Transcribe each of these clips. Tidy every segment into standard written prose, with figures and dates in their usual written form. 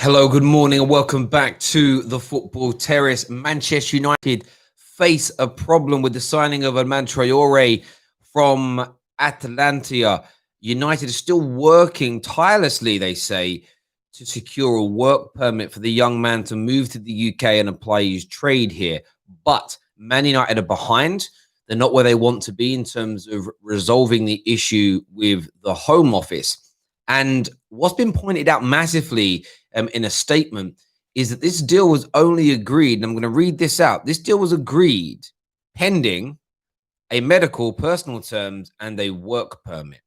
Hello, good morning, and welcome back to the Football Terrace. Manchester United face a problem with the signing of Adama Traore from Atalanta. United is still working tirelessly, they say, to secure a work permit for the young man to move to the UK and apply his trade here. But Man United are behind. They're not where they want to be in terms of resolving the issue with the Home Office. And what's been pointed out massively in a statement is that this deal was only agreed, and I'm going to read this out. This deal was agreed pending a medical, personal terms, and a work permit.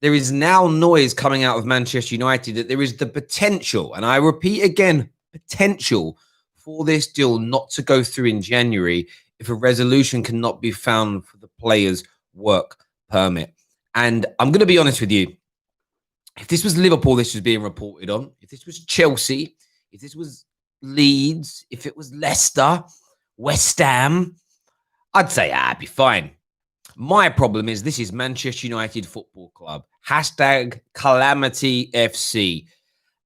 There is now noise coming out of Manchester United that there is the potential, and I repeat again, potential for this deal not to go through in January if a resolution cannot be found for the player's work permit. And I'm going to be honest with you. If this was Liverpool, this was being reported on. If this was Chelsea, if this was Leeds, if it was Leicester, West Ham, I'd say, I'd be fine. My problem is this is Manchester United Football Club. Hashtag Calamity FC.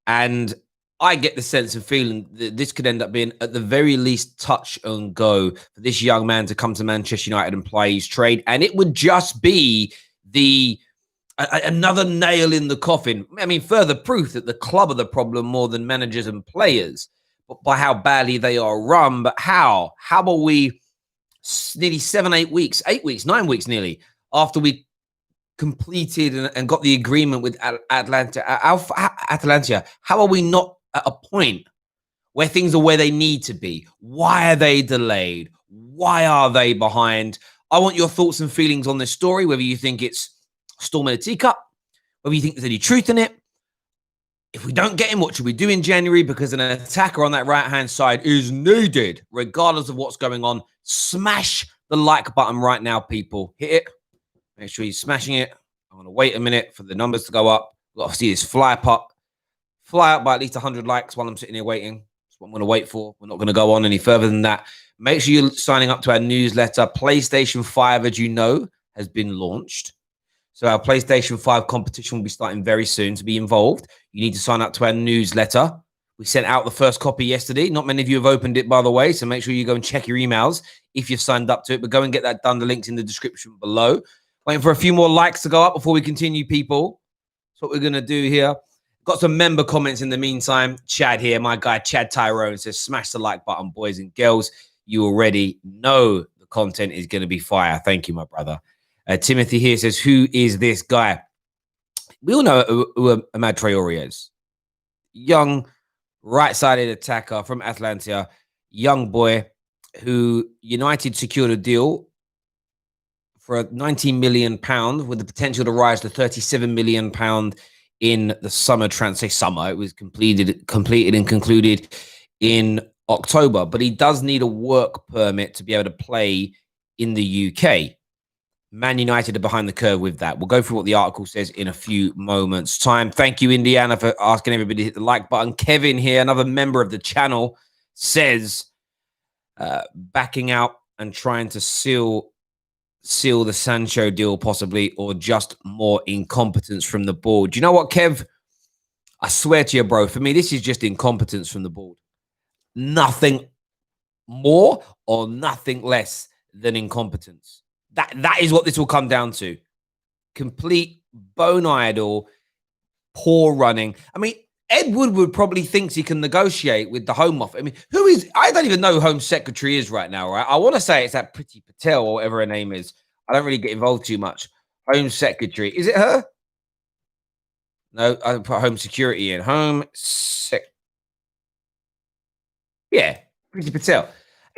And I get the sense and feeling that this could end up being, at the very least, touch and go for this young man to come to Manchester United and play his trade. And it would just be another nail in the coffin. I mean, further proof that the club are the problem more than managers and players, but by how badly they are run. But how? How are we nearly 8 weeks, 9 weeks nearly, after we completed and got the agreement with Atalanta? How are we not at a point where things are where they need to be? Why are they delayed? Why are they behind? I want your thoughts and feelings on this story, whether you think it's storm in a teacup, whether you think there's any truth in it. If we don't get him, what should we do in January? Because an attacker on that right-hand side is needed, regardless of what's going on. Smash the like button right now, people. Hit it. Make sure you're smashing it. I'm going to wait a minute for the numbers to go up. We've got to see this fly up by at least 100 likes while I'm sitting here waiting. That's what I'm going to wait for. We're not going to go on any further than that. Make sure you're signing up to our newsletter. PlayStation 5, as you know, has been launched. So our PlayStation 5 competition will be starting very soon. To be involved, you need to sign up to our newsletter. We sent out the first copy yesterday. Not many of you have opened it, by the way, so make sure you go and check your emails if you've signed up to it. But go and get that done. The link's in the description below. Waiting for a few more likes to go up before we continue, people. That's what we're going to do here. Got some member comments in the meantime. Chad here, my guy, Chad Tyrone, says, smash the like button, boys and girls. You already know the content is going to be fire. Thank you, my brother. Timothy here says, who is this guy? We all know who Adama Traore is. Young, right-sided attacker from Atalanta. Young boy who United secured a deal for £19 million with the potential to rise to £37 million in the summer transfer. Summer, it was completed and concluded in October. But he does need a work permit to be able to play in the UK. Man United are behind the curve with that. We'll go through what the article says in a few moments' time. Thank you, Indiana, for asking everybody to hit the like button. Kevin here, another member of the channel, says backing out and trying to seal the Sancho deal possibly, or just more incompetence from the board. Do you know what, Kev? I swear to you, bro, for me, this is just incompetence from the board. Nothing more or nothing less than incompetence. That is what this will come down to. Complete bone idle, poor running. I mean, Ed Woodward probably thinks he can negotiate with the Home Office. I mean, I don't even know who Home Secretary is right now, right? I want to say it's that Priti Patel or whatever her name is. I don't really get involved too much. Home Secretary. Is it her? No, I put Home Security in. Yeah, Priti Patel.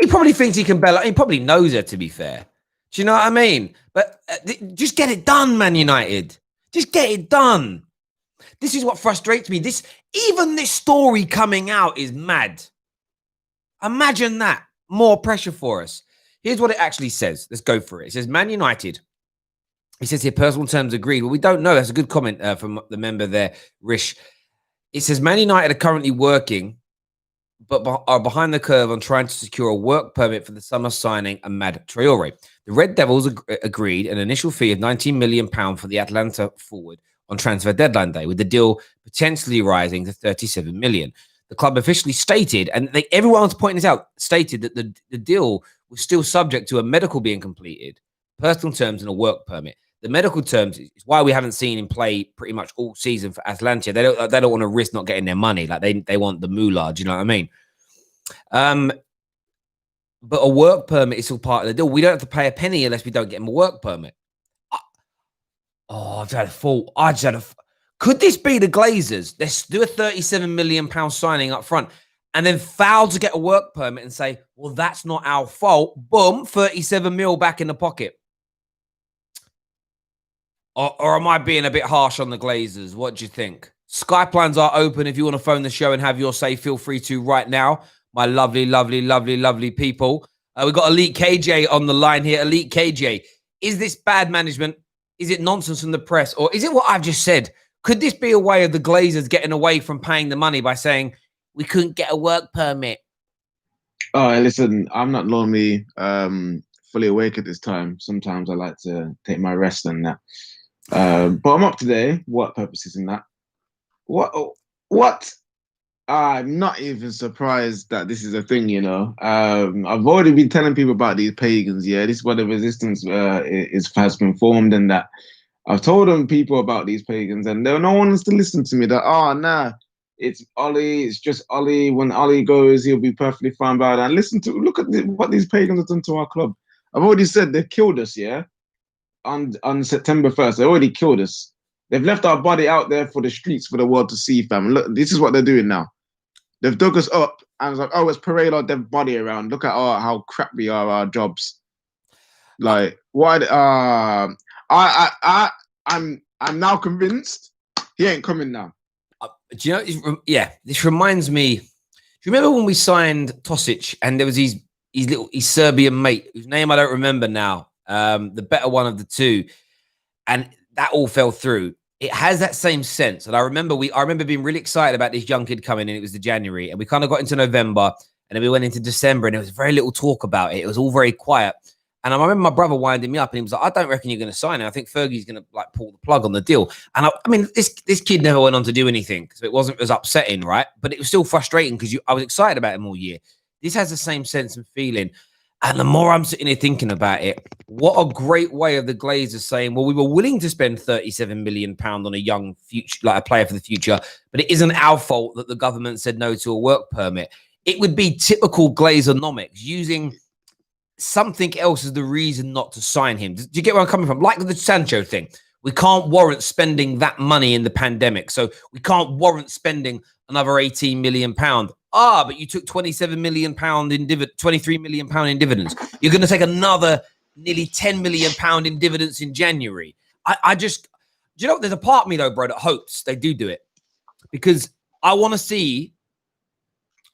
He probably thinks he can bail. He probably knows her, to be fair. Do you know what I mean? But just get it done, Man United. Just get it done. This is what frustrates me. Even this story coming out is mad. Imagine that. More pressure for us. Here's what it actually says. Let's go for it. It says, Man United. It says here, personal terms agreed. Well, we don't know. That's a good comment from the member there, Rish. It says, Man United are currently working, but are behind the curve on trying to secure a work permit for the summer signing Adama Traore. The Red Devils agreed an initial fee of £19 million for the Atalanta forward on transfer deadline day, with the deal potentially rising to £37 million. the club officially stated, and everyone's pointing this out, stated that the deal was still subject to a medical being completed, personal terms, and a work permit. The medical terms is why we haven't seen him play pretty much all season for Atalanta. They don't want to risk not getting their money. Like they want the moolah. Do you know what I mean? But a work permit is still part of the deal. We don't have to pay a penny unless we don't get him a work permit. I just had a thought. Could this be the Glazers? Let's do a £37 million signing up front and then fail to get a work permit and say, well, that's not our fault. Boom, 37 mil back in the pocket. Or am I being a bit harsh on the Glazers? What do you think? Skype lines are open. If you want to phone the show and have your say, feel free to right now. My lovely, lovely, lovely, lovely people. We've got Elite KJ on the line here. Elite KJ, is this bad management? Is it nonsense from the press? Or is it what I've just said? Could this be a way of the Glazers getting away from paying the money by saying, we couldn't get a work permit? Oh, listen, I'm not normally fully awake at this time. Sometimes I like to take my rest and that. But I'm up today. What purpose is in that? What? I'm not even surprised that this is a thing, you know. I've already been telling people about these pagans. Yeah, this is where the resistance has been formed, and that I've told them people about these pagans, and no one wants to listen to me. That nah, it's Ollie. It's just Ollie. When Ollie goes, he'll be perfectly fine about it. And look at what these pagans have done to our club. I've already said they've killed us. Yeah. On September 1st, they already killed us. They've left our body out there for the streets for the world to see, fam. Look, this is what they're doing now. They've dug us up and was like, oh, let's parade our dead body around. Look at how crap we are, our jobs. Like, why? I'm now convinced he ain't coming now. Do you know? Yeah, this reminds me. Do you remember when we signed Tosic and there was his Serbian mate whose name I don't remember now? The better one of the two, and that all fell through. It has that same sense, and I remember being really excited about this young kid coming in. It was the January, and we kind of got into November, and then we went into December, and there was very little talk about it. It was all very quiet, and I remember my brother winding me up, and he was like, "I don't reckon you're going to sign it. I think Fergie's going to like pull the plug on the deal." And I mean, this kid never went on to do anything, so it wasn't as upsetting, right? But it was still frustrating because I was excited about him all year. This has the same sense and feeling. And the more I'm sitting here thinking about it, what a great way of the Glazers saying, well, we were willing to spend £37 million on a young future, like a player for the future, but it isn't our fault that the government said no to a work permit. It would be typical Glazer-nomics, using something else as the reason not to sign him. Do you get where I'm coming from? Like the Sancho thing. We can't warrant spending that money in the pandemic, so we can't warrant spending another £18 million. But you took £27 million in £23 million in dividends. You're going to take another nearly £10 million in dividends in January. I just, do you know, there's a part of me though, bro, that hopes they do it, because I want to see.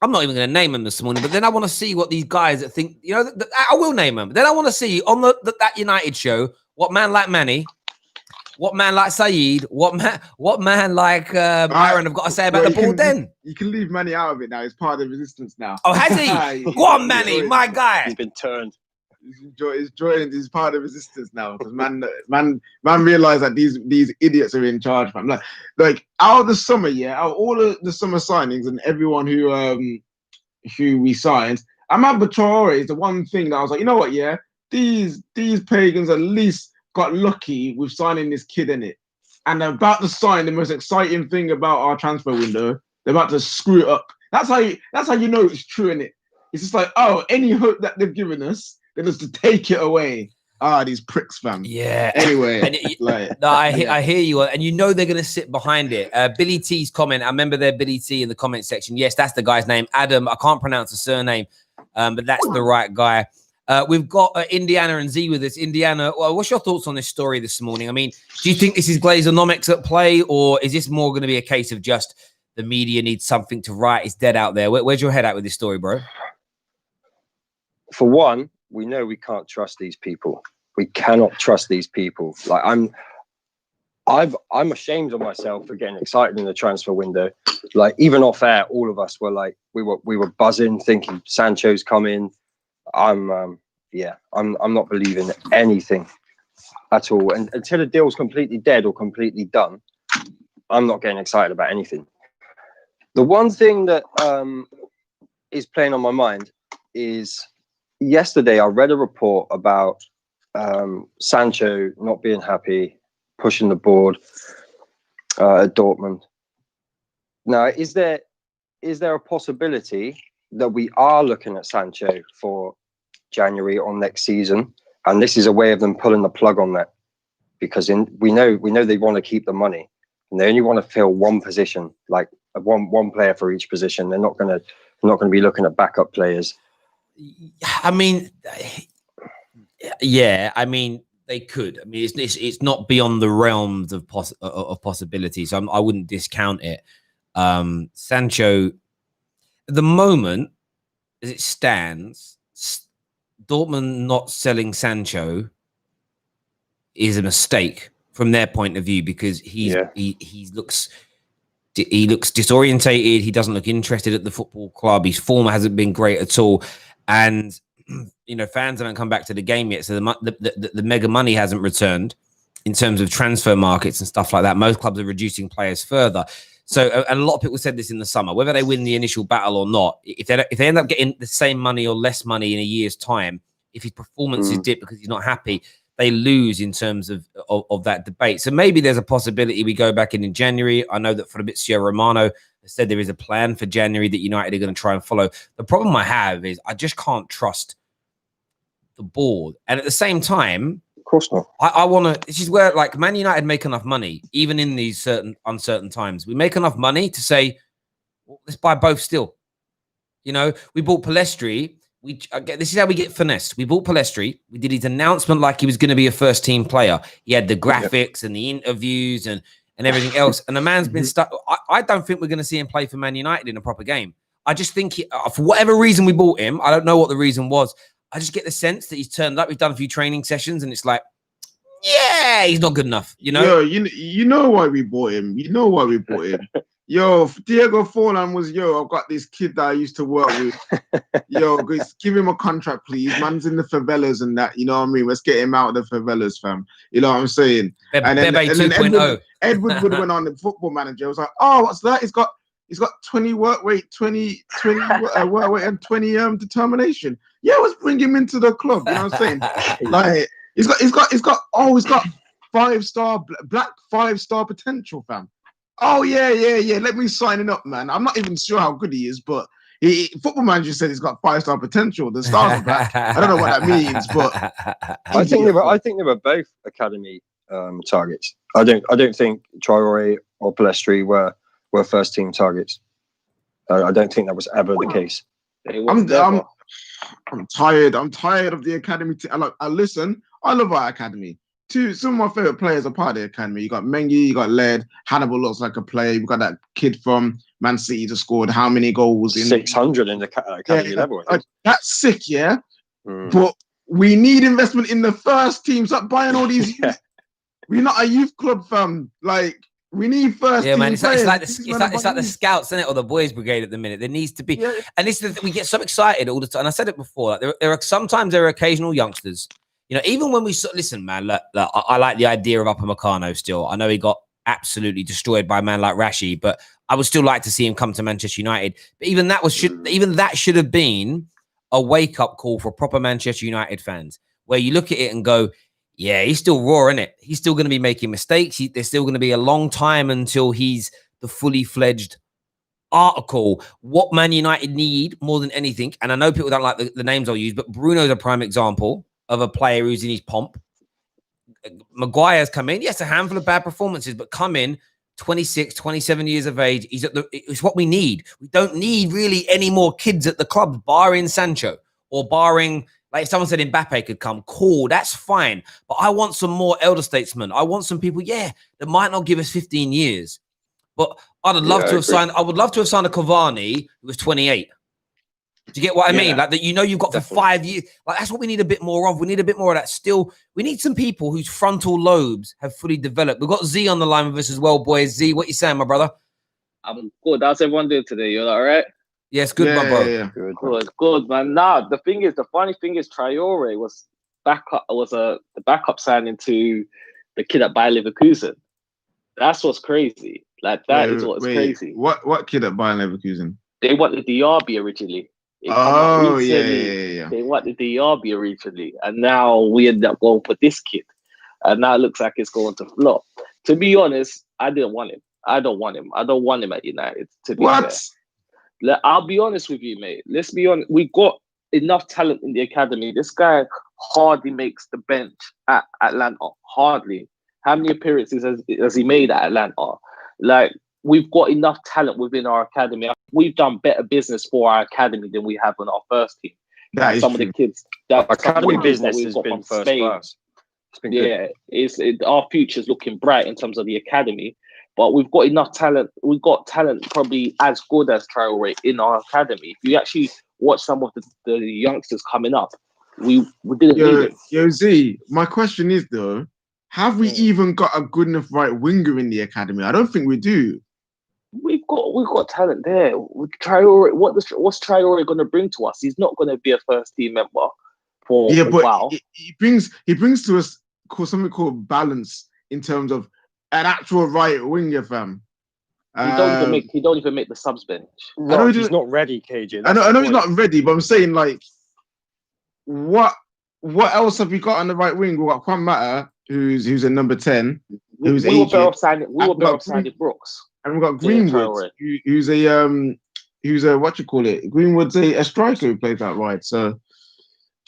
I'm not even going to name them this morning, but then I want to see what these guys that think, you know, I will name them. But then I want to see on that United show what man like Manny, what man like Saeed, what man like Aaron have got to say about the ball then. You can leave Manny out of it now. He's part of the resistance now. Oh, has he? Go on, Manny, my guy. He's been turned. He's part of resistance now, because man realized that these idiots are in charge, man. Like out of the summer, out of all of the summer signings and everyone who we signed, Amad Traore is the one thing that I was like, you know what, these pagans at least got lucky with signing this kid in it, and they're about to sign the most exciting thing about our transfer window. They're about to screw it up. That's how you know it's true, in it. It's just like, oh, any hope that they've given us, they're just to take it away. These pricks, fam. Yeah. Anyway, I hear you, and you know they're gonna sit behind it. Billy T's comment. I remember there, Billy T in the comment section. Yes, that's the guy's name, Adam. I can't pronounce the surname, but that's the right guy. We've got Indiana and Z with us. Indiana, well, what's your thoughts on this story this morning? I mean, do you think this is Glazer-nomics at play, or is this more going to be a case of just the media needs something to write? It's dead out there. Where's your head at with this story, bro? For one, we know we can't trust these people. We cannot trust these people. Like I'm ashamed of myself for getting excited in the transfer window. Like even off air, all of us were like, we were buzzing, thinking Sancho's coming. I'm not believing anything at all. And until the deal's completely dead or completely done, I'm not getting excited about anything. The one thing that is playing on my mind is yesterday I read a report about Sancho not being happy, pushing the board at Dortmund. Now, is there a possibility that we are looking at Sancho for January or next season, and this is a way of them pulling the plug on that? Because we know they want to keep the money, and they only want to fill one position, like one player for each position. They're not going to be looking at backup players. I mean, yeah, I mean they could. I mean, it's not beyond the realms of possibilities. So I wouldn't discount it. Sancho, at the moment, as it stands, Dortmund not selling Sancho is a mistake from their point of view, because he looks disorientated. He doesn't look interested at the football club. His form hasn't been great at all, and fans haven't come back to the game yet, so the mega money hasn't returned in terms of transfer markets and stuff like that. Most clubs are reducing players further. So a lot of people said this in the summer, whether they win the initial battle or not, if they end up getting the same money or less money in a year's time, if his performance is dipped because he's not happy, they lose in terms of that debate. So maybe there's a possibility we go back in January. I know that Fabrizio Romano said there is a plan for January that United are going to try and follow. The problem I have is I just can't trust the board. And at the same time, of course not. I want to, this is where like Man United make enough money, even in these certain uncertain times. We make enough money to say, well, let's buy both still. We bought Palestri. This is how we get finessed. We bought Palestri. We did his announcement like he was going to be a first team player. He had the graphics and the interviews and everything else. And the man's been stuck. I don't think we're going to see him play for Man United in a proper game. I just think for whatever reason we bought him, I don't know what the reason was. I just get the sense that he's turned up. We've done a few training sessions and it's like, yeah, he's not good enough. Yo, you know why we bought him. You know why we bought him. Yo, Diego Forlan was, I've got this kid that I used to work with. Yo, give him a contract, please. Man's in the favelas and that, you know what I mean? Let's get him out of the favelas, fam. You know what I'm saying? And then Edward Wood went on the Football Manager. I was like, oh, what's that? He's got 20 work rate, 20 work rate and 20 determination. Yeah, let's bring him into the club. You know what I'm saying? Like he's got 5-star black 5-star potential, fam. Oh yeah. Let me sign it up, man. I'm not even sure how good he is, but Football Manager said he's got 5-star potential. The stars are black. I don't know what that means, but I think they were both academy targets. I don't think Traore or Palestri were first team targets. I don't think that was ever the case. I'm tired. I'm tired of the academy. Listen, I love our academy. Some of my favorite players are part of the academy. You got Mengi, you got Laird. Hannibal looks like a player. We've got that kid from Man City that scored how many goals? 600 in the academy level. That's sick, yeah. But we need investment in the first team. Stop buying all these. We're not a youth club, fam. Like, we need first. Yeah, man. It's like the the scouts, isn't it, or the boys' brigade at the minute. There needs to be, and this is we get so excited all the time. And I said it before. Like there are occasional youngsters. Even when we listen, man. Look, I like the idea of Upamecano still. I know he got absolutely destroyed by a man like Rashi, but I would still like to see him come to Manchester United. But even that should have been a wake up call for proper Manchester United fans, where you look at it and go, yeah, he's still raw, isn't it? He's still going to be making mistakes. There's still going to be a long time until he's the fully fledged article. What Man United need more than anything, and I know people don't like the names I'll use, but Bruno's a prime example of a player who's in his pomp. Maguire's come in. Yes, a handful of bad performances, but come in 26, 27 years of age. It's what we need. We don't need really any more kids at the club, barring Sancho or barring, like if someone said Mbappe could come, cool, that's fine. But I want some more elder statesmen. I want some people, that might not give us 15 years. But I would love to have signed a Cavani who was 28. Do you get what I mean? Like that, you've got definitely. For 5 years. Like that's what we need a bit more of. We need a bit more of that. Still, we need some people whose frontal lobes have fully developed. We've got Z on the line with us as well, boys. Z, what you saying, my brother? I'm good. How's everyone doing today? You're all right? Yes, good, my bro. Yeah. Good, man. Nah, the funny thing is, Traore was the backup signing to the kid at Bayer Leverkusen. That's what's crazy. Like that is what's crazy. What kid at Bayern Leverkusen? They wanted the Derby originally. Oh yeah. They wanted the Derby originally, and now we end up going for this kid, and now it looks like it's going to flop. To be honest, I didn't want him. I don't want him. I don't want him at United. To be fair, I'll be honest with you, mate. Let's be honest. We got enough talent in the academy. This guy hardly makes the bench at Atlanta. Hardly. How many appearances has he made at Atlanta? Like, we've got enough talent within our academy. We've done better business for our academy than we have on our first team. That is some true. of the kids. That academy business has been first class. It's been good. Our future's looking bright in terms of the academy. But we've got enough talent. We've got talent probably as good as Traore in our academy. If you actually watch some of the youngsters coming up, we didn't need it. Yo, Z, my question is though, have we even got a good enough right winger in the academy? I don't think we do. We've got talent there. Traore, what's Traore going to bring to us? He's not going to be a first team member for a while. He brings to us something called balance in terms of an actual right winger, fam. He don't even make the subs bench. No, he's not ready, KJ. I know he's not ready, but I'm saying like, what else have we got on the right wing? We've got Juan Mata, who's a number 10. We were better off signing Brooks. And we've got Greenwood, who's a what you call it? Greenwood's a striker who plays that right. So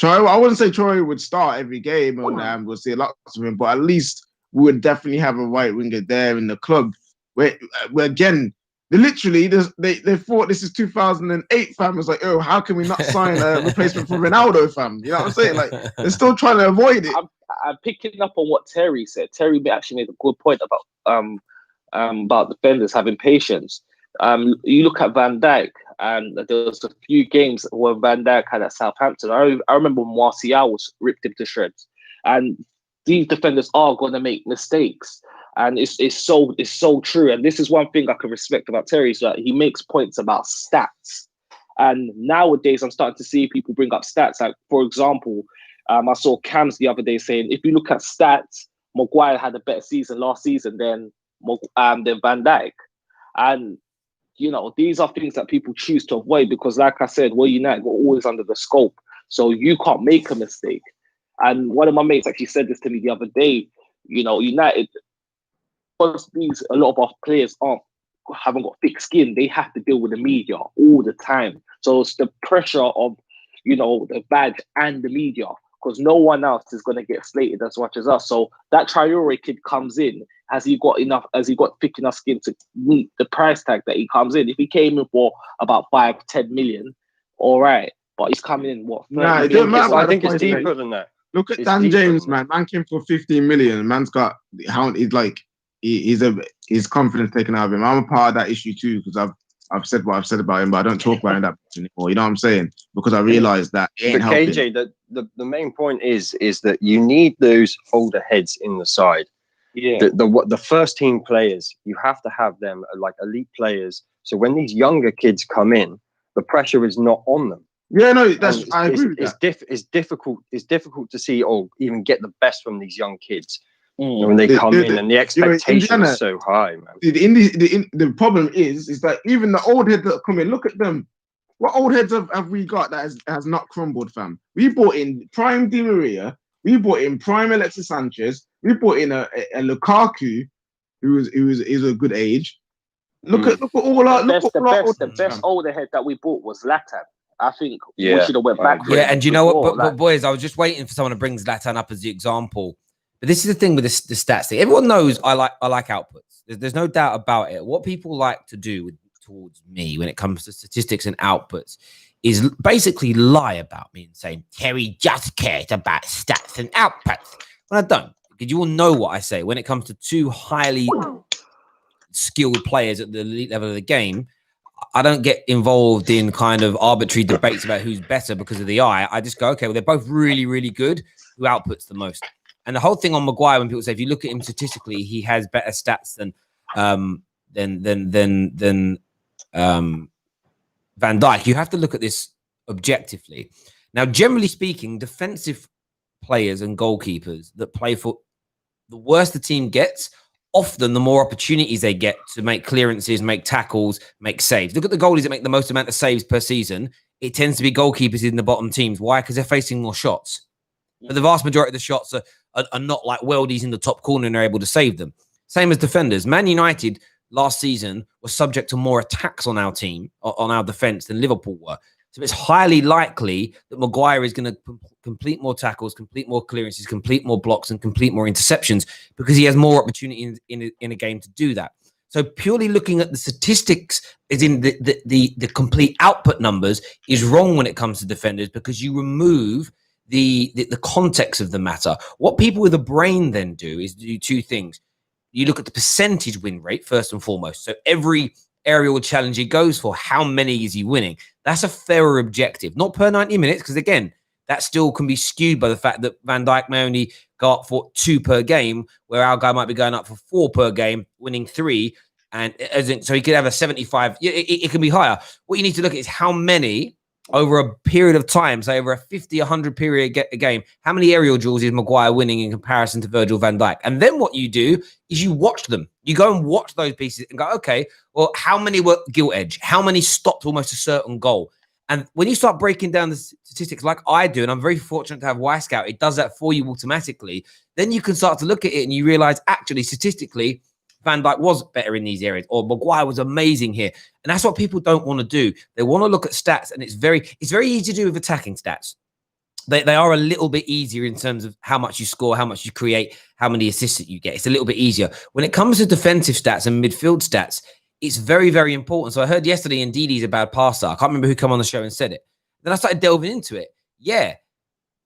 I wouldn't say Troy would start every game and we'll see a lot of him, but at least we would definitely have a right winger there in the club. Where again, they thought this is 2008, fam. It's like, oh, how can we not sign a replacement for Ronaldo, fam? You know what I'm saying? Like, they're still trying to avoid it. I'm picking up on what Terry said. Terry actually made a good point about defenders having patience. You look at Van Dijk, and there was a few games where Van Dijk had at Southampton. I remember when Martial ripped him to shreds, and these defenders are going to make mistakes, and it's so true. And this is one thing I can respect about Terry, is that he makes points about stats. And nowadays, I'm starting to see people bring up stats. Like, for example, I saw Cams the other day saying, if you look at stats, Maguire had a better season last season than Van Dijk. And, you know, these are things that people choose to avoid because, like I said, United were always under the scope. So you can't make a mistake. And one of my mates actually said this to me the other day, you know, United, because a lot of our players haven't got thick skin, they have to deal with the media all the time. So it's the pressure of, you know, the badge and the media, because no one else is going to get slated as much as us. So that Traore kid comes in. Has he got thick enough skin to meet the price tag that he comes in? If he came in for about 5-10 million, all right. But he's coming in, what? Nah, it don't matter. I think it's deeper than that. Look at Dan James, man. Man came for 15 million. Man's got his confidence taken out of him. I'm a part of that issue too, because I've said what I've said about him, but I don't talk about him that much anymore. You know what I'm saying? Because I realised that it ain't helping. KJ, the main point is that you need those older heads in the side. Yeah. The first team players, you have to have them like elite players. So when these younger kids come in, the pressure is not on them. Yeah, no, I agree with that. It's difficult to see or even get the best from these young kids when they come in, and the expectation is so high, man. The problem is that even the old heads that come in, look at them. What old heads have we got that has not crumbled, fam? We brought in prime Di Maria. We brought in prime Alexis Sanchez. We brought in a Lukaku, who is a good age. Look at all our the best older head that we bought was Zlatan. I think we should have went back. Yeah, and you know what? But boys, I was just waiting for someone to bring Zlatan up as the example. But this is the thing with the stats thing. Everyone knows I like outputs. There's no doubt about it. What people like to do towards me when it comes to statistics and outputs is basically lie about me and say, Terry just cares about stats and outputs. When I don't. Because you all know what I say. When it comes to two highly skilled players at the elite level of the game, I don't get involved in kind of arbitrary debates about who's better because of the eye. I just go, okay, well, they're both really, really good. Who outputs the most? And the whole thing on Maguire, when people say, if you look at him statistically, he has better stats than Van Dijk. You have to look at this objectively. Now, generally speaking, defensive players and goalkeepers that play for the worse the team gets, often the more opportunities they get to make clearances, make tackles, make saves. Look at the goalies that make the most amount of saves per season. It tends to be goalkeepers in the bottom teams. Why? Because they're facing more shots. But the vast majority of the shots are not like worldies in the top corner and they're able to save them. Same as defenders. Man United last season was subject to more attacks on our team, on our defence, than Liverpool were. So it's highly likely that Maguire is going to complete more tackles, complete more clearances, complete more blocks, and complete more interceptions because he has more opportunity in a game to do that. So purely looking at the statistics, as in the complete output numbers, is wrong when it comes to defenders because you remove the context of the matter. What people with a brain then do is do two things. You look at the percentage win rate first and foremost. So every aerial challenge he goes for, how many is he winning? That's a fairer objective, not per 90 minutes, because again, that still can be skewed by the fact that Van Dijk may only go up for 2 per game, where our guy might be going up for 4 per game, winning 3. And so he could have a 75. It can be higher. What you need to look at is how many over a period of time, say over a 50, 100 period a game, how many aerial duels is Maguire winning in comparison to Virgil van Dijk? And then what you do is you watch them. You go and watch those pieces and go, okay, well, how many were gilt edge? How many stopped almost a certain goal? And when you start breaking down the statistics like I do, and I'm very fortunate to have Y-Scout, it does that for you automatically, then you can start to look at it and you realize actually statistically, Van Dijk was better in these areas, or Maguire was amazing here. And that's what people don't want to do. They want to look at stats, and it's very easy to do with attacking stats. They are a little bit easier in terms of how much you score, how much you create, how many assists that you get. It's a little bit easier. When it comes to defensive stats and midfield stats, it's very, very important. So I heard yesterday Ndidi's a bad passer. I can't remember who came on the show and said it. Then I started delving into it. Yeah,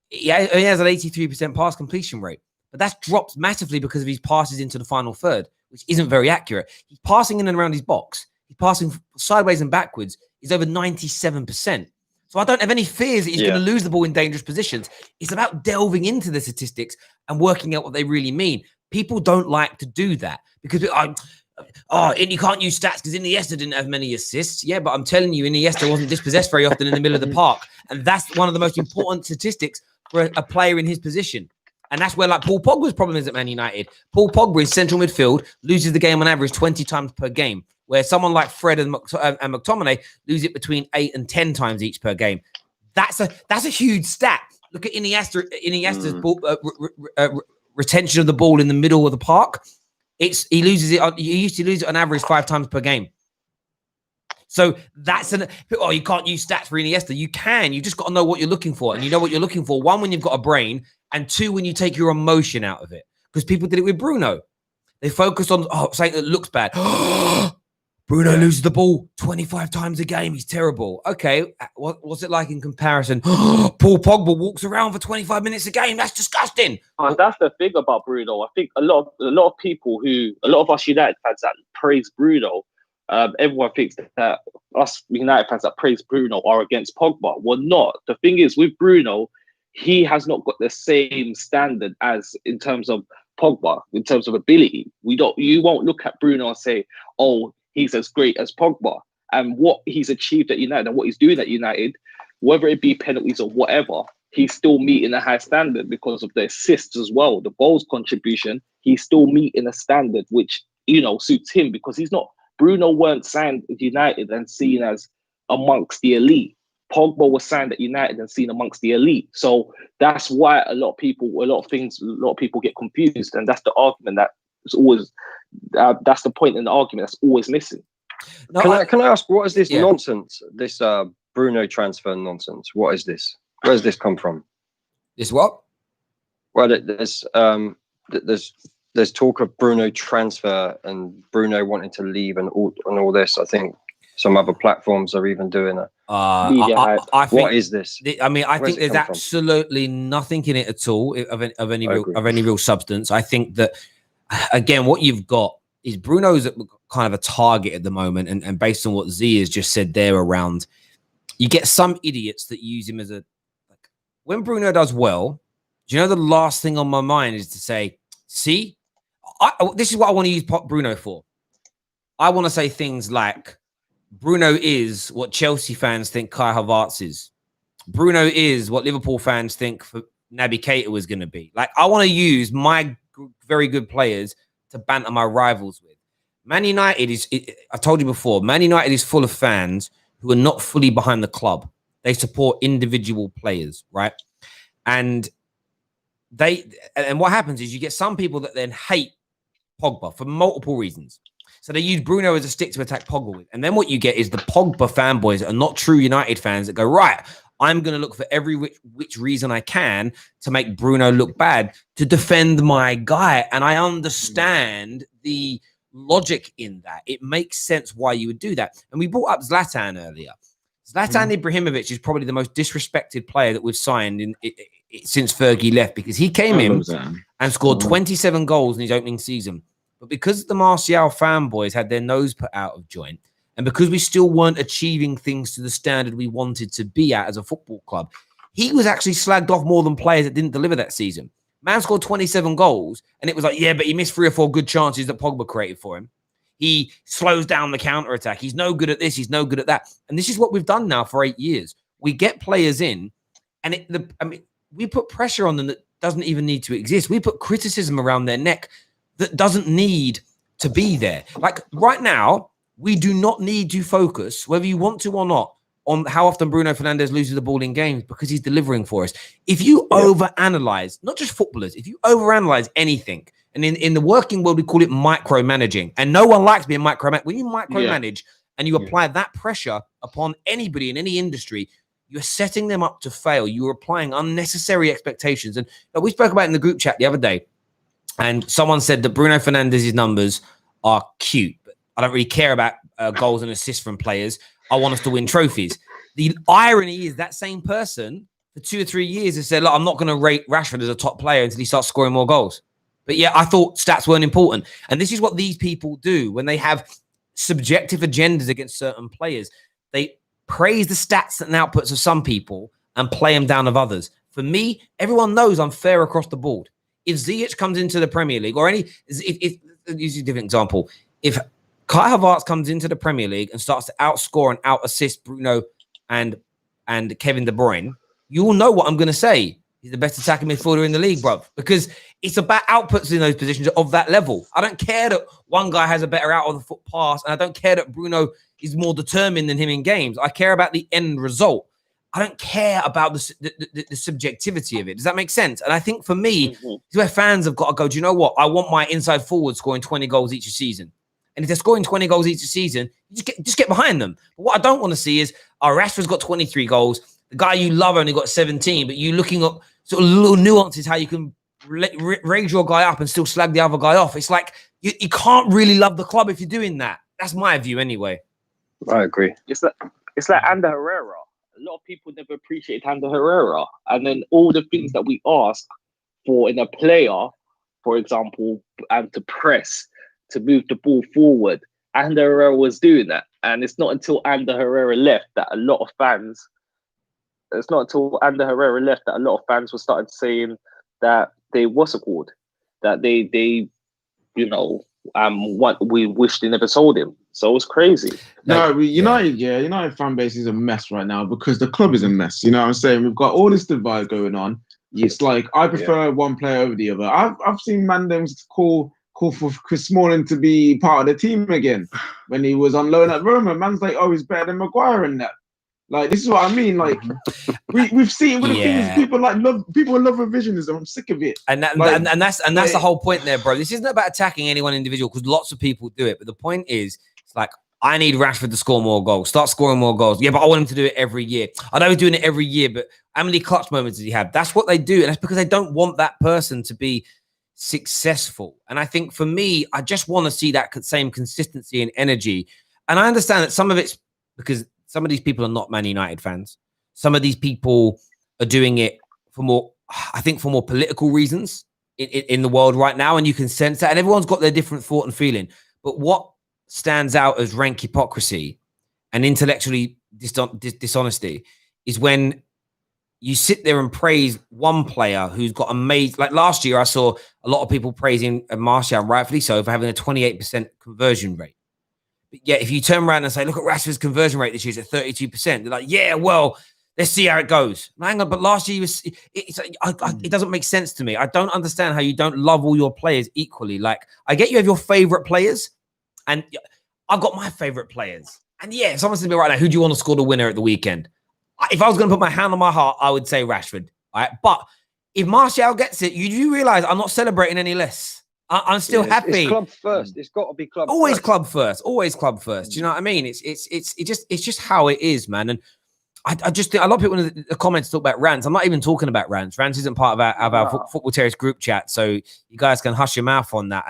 he has an 83% pass completion rate, but that's dropped massively because of his passes into the final third, which isn't very accurate. He's passing in and around his box. He's passing sideways and backwards. He's over 97%. So I don't have any fears that he's going to lose the ball in dangerous positions. It's about delving into the statistics and working out what they really mean. People don't like to do that because and you can't use stats because Iniesta didn't have many assists. Yeah, but I'm telling you, Iniesta wasn't dispossessed very often in the middle of the park. And that's one of the most important statistics for a player in his position. And that's where like Paul Pogba's problem is at Man United. Paul Pogba in central midfield loses the game on average 20 times per game, where someone like Fred and McTominay lose it between 8 and 10 times each per game. That's a huge stat. Look at Iniesta's ball, retention of the ball in the middle of the park. He loses it. He used to lose it on average 5 times per game. So that's you can't use stats for Iniesta. You can. You just got to know what you're looking for, and you know what you're looking for. 1, when you've got a brain, and 2, when you take your emotion out of it. Because people did it with Bruno. They focused on saying it looks bad. Bruno loses the ball 25 times a game. He's terrible. Okay, what's it like in comparison? Paul Pogba walks around for 25 minutes a game. That's disgusting. That's the thing about Bruno. I think a lot of people a lot of us United fans that praise Bruno, everyone thinks that us United fans that praise Bruno are against Pogba. We're not. The thing is, with Bruno, he has not got the same standard as in terms of Pogba, in terms of ability. You won't look at Bruno and say, oh, he's as great as Pogba. And what he's achieved at United and what he's doing at United, whether it be penalties or whatever, he's still meeting a high standard because of the assists as well. The goals contribution, he's still meeting a standard which, suits him, because Bruno weren't signed at United and seen as amongst the elite. Pogba was signed at United and seen amongst the elite. So that's why a lot of people get confused. And that's the argument that's the point in the argument that's always missing. No, can I ask, what is this nonsense? This Bruno transfer nonsense. What is this? Where does this come from? This what? Well, there's talk of Bruno transfer and Bruno wanting to leave and all this. I think some other platforms are even doing it. I think, what is this? I think there's absolutely nothing in it at all of any real substance. I think that, again, what you've got is Bruno's kind of a target at the moment, and based on what Z has just said there around, you get some idiots that use him as when Bruno does well, do you know the last thing on my mind is to say, see, this is what I want to use Bruno for. I want to say things like, Bruno is what Chelsea fans think Kai Havertz is. Bruno is what Liverpool fans think for Naby Keita was going to be. Like, I want to use my very good players to banter my rivals with. Man United I told you before, Man United is full of fans who are not fully behind the club. They support individual players, right? And what happens is you get some people that then hate Pogba for multiple reasons. So they use Bruno as a stick to attack Pogba with. And then what you get is the Pogba fanboys that are not true United fans that go, right, I'm going to look for every which reason I can to make Bruno look bad, to defend my guy. And I understand the logic in that. It makes sense why you would do that. And we brought up Zlatan earlier. Zlatan Ibrahimovic is probably the most disrespected player that we've signed since Fergie left, because he came in and scored 27 goals in his opening season. But because the Martial fanboys had their nose put out of joint, and because we still weren't achieving things to the standard we wanted to be at as a football club, he was actually slagged off more than players that didn't deliver that season. Man scored 27 goals, and it was like, yeah, but he missed 3 or 4 good chances that Pogba created for him. He slows down the counter-attack. He's no good at this. He's no good at that. And this is what we've done now for 8 years. We get players in, and we put pressure on them that doesn't even need to exist. We put criticism around their neck that doesn't need to be there. Like right now, we do not need to focus, whether you want to or not, on how often Bruno Fernandes loses the ball in games, because he's delivering for us. If you overanalyze, not just footballers, if you overanalyze anything, and in the working world, we call it micromanaging, and no one likes being micromanaged. When you micromanage and you apply that pressure upon anybody in any industry, you're setting them up to fail. You're applying unnecessary expectations. And we spoke about it in the group chat the other day, and someone said that Bruno Fernandes' numbers are cute, but I don't really care about goals and assists from players. I want us to win trophies. The irony is that same person for 2 or 3 years has said, look, I'm not going to rate Rashford as a top player until he starts scoring more goals. But yeah, I thought stats weren't important. And this is what these people do when they have subjective agendas against certain players. They praise the stats and outputs of some people and play them down of others. For me, everyone knows I'm fair across the board. If Ziyech comes into the Premier League, or if use a different example, if Kai Havertz comes into the Premier League and starts to outscore and out-assist Bruno and Kevin De Bruyne, you will know what I'm going to say. He's the best attacking midfielder in the league, bro, because it's about outputs in those positions of that level. I don't care that one guy has a better out of the foot pass, and I don't care that Bruno is more determined than him in games. I care about the end result. I don't care about the subjectivity of it. Does that make sense? And I think for me, it's where fans have got to go, do you know what? I want my inside forward scoring 20 goals each season. And if they're scoring 20 goals each season, just get behind them. But what I don't want to see is, Rashford's got 23 goals. The guy you love only got 17, but you're looking at sort of little nuances how you can raise your guy up and still slag the other guy off. It's like you can't really love the club if you're doing that. That's my view anyway. I agree. It's like Ander Herrera. A lot of people never appreciate Ander Herrera. And then all the things that we ask for in a player, for example, and to press, to move the ball forward, Ander Herrera was doing that. And it's not until Ander Herrera left that a lot of fans were started saying that they wasn't good, that they what we wish they never sold him. So it's crazy. No, United fan base is a mess right now because the club is a mess. You know what I'm saying? We've got all this divide going on. It's like I prefer one player over the other. I've seen Mandems call for Chris Smalling to be part of the team again when he was on loan at Roma. Man's like, oh, he's better than Maguire in that. Like, this is what I mean. Like, we've seen with the things people love revisionism. I'm sick of it. And that's the whole point there, bro. This isn't about attacking any one individual because lots of people do it. But the point is, it's like, I need Rashford to score more goals. Start scoring more goals. Yeah, but I want him to do it every year. I know he's doing it every year, but how many clutch moments does he have? That's what they do. And that's because they don't want that person to be successful. And I think for me, I just want to see that same consistency and energy. And I understand that some of it's because some of these people are not Man United fans. Some of these people are doing it for more political reasons in the world right now. And you can sense that. And everyone's got their different thought and feeling. But what stands out as rank hypocrisy and intellectually dishonesty is when you sit there and praise one player who's got amazing. Like last year, I saw a lot of people praising Martial, rightfully so, for having a 28% conversion rate. But yeah, if you turn around and say, look at Rashford's conversion rate this year, it's at 32%. They're like, yeah, well, Let's see how it goes. Hang on, but last year it doesn't make sense to me. I don't understand how you don't love all your players equally. Like, I get you have your favorite players, and I've got my favorite players. And yeah, if someone says to me right now, who do you want to score the winner at the weekend? If I was going to put my hand on my heart, I would say Rashford. All right, but if Martial gets it, you do realize I'm not celebrating any less. I'm still happy. It's club first. It's got to be club always first. Club first. Always club first. Do you know what I mean? It's just how it is, man. And I just think a lot of people in the comments talk about rants. I'm not even talking about rants. Rants isn't part of our Football Terrace group chat, so you guys can hush your mouth on that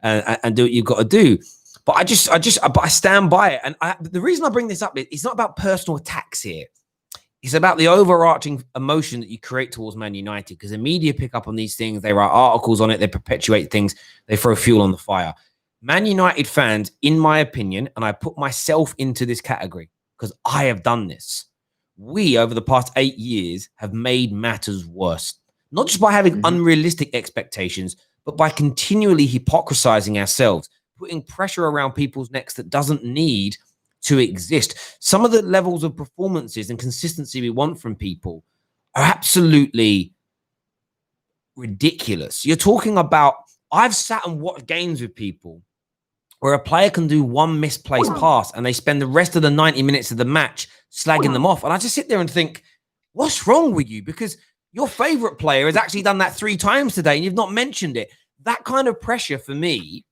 and do what you've got to do. But I stand by it. And the reason I bring this up is it's not about personal attacks here. It's about the overarching emotion that you create towards Man United, because the media pick up on these things. They write articles on it. They perpetuate things. They throw fuel on the fire. Man United fans, in my opinion, and I put myself into this category because I have done this. We, over the past 8 years, have made matters worse. Not just by having unrealistic expectations, but by continually hypocrisizing ourselves, putting pressure around people's necks that doesn't need to exist. Some of the levels of performances and consistency we want from people are absolutely ridiculous. You're talking about, I've sat and watched games with people where a player can do one misplaced pass and they spend the rest of the 90 minutes of the match slagging them off. And I just sit there and think, what's wrong with you? Because your favorite player has actually done that 3 times today and you've not mentioned it. That kind of pressure for me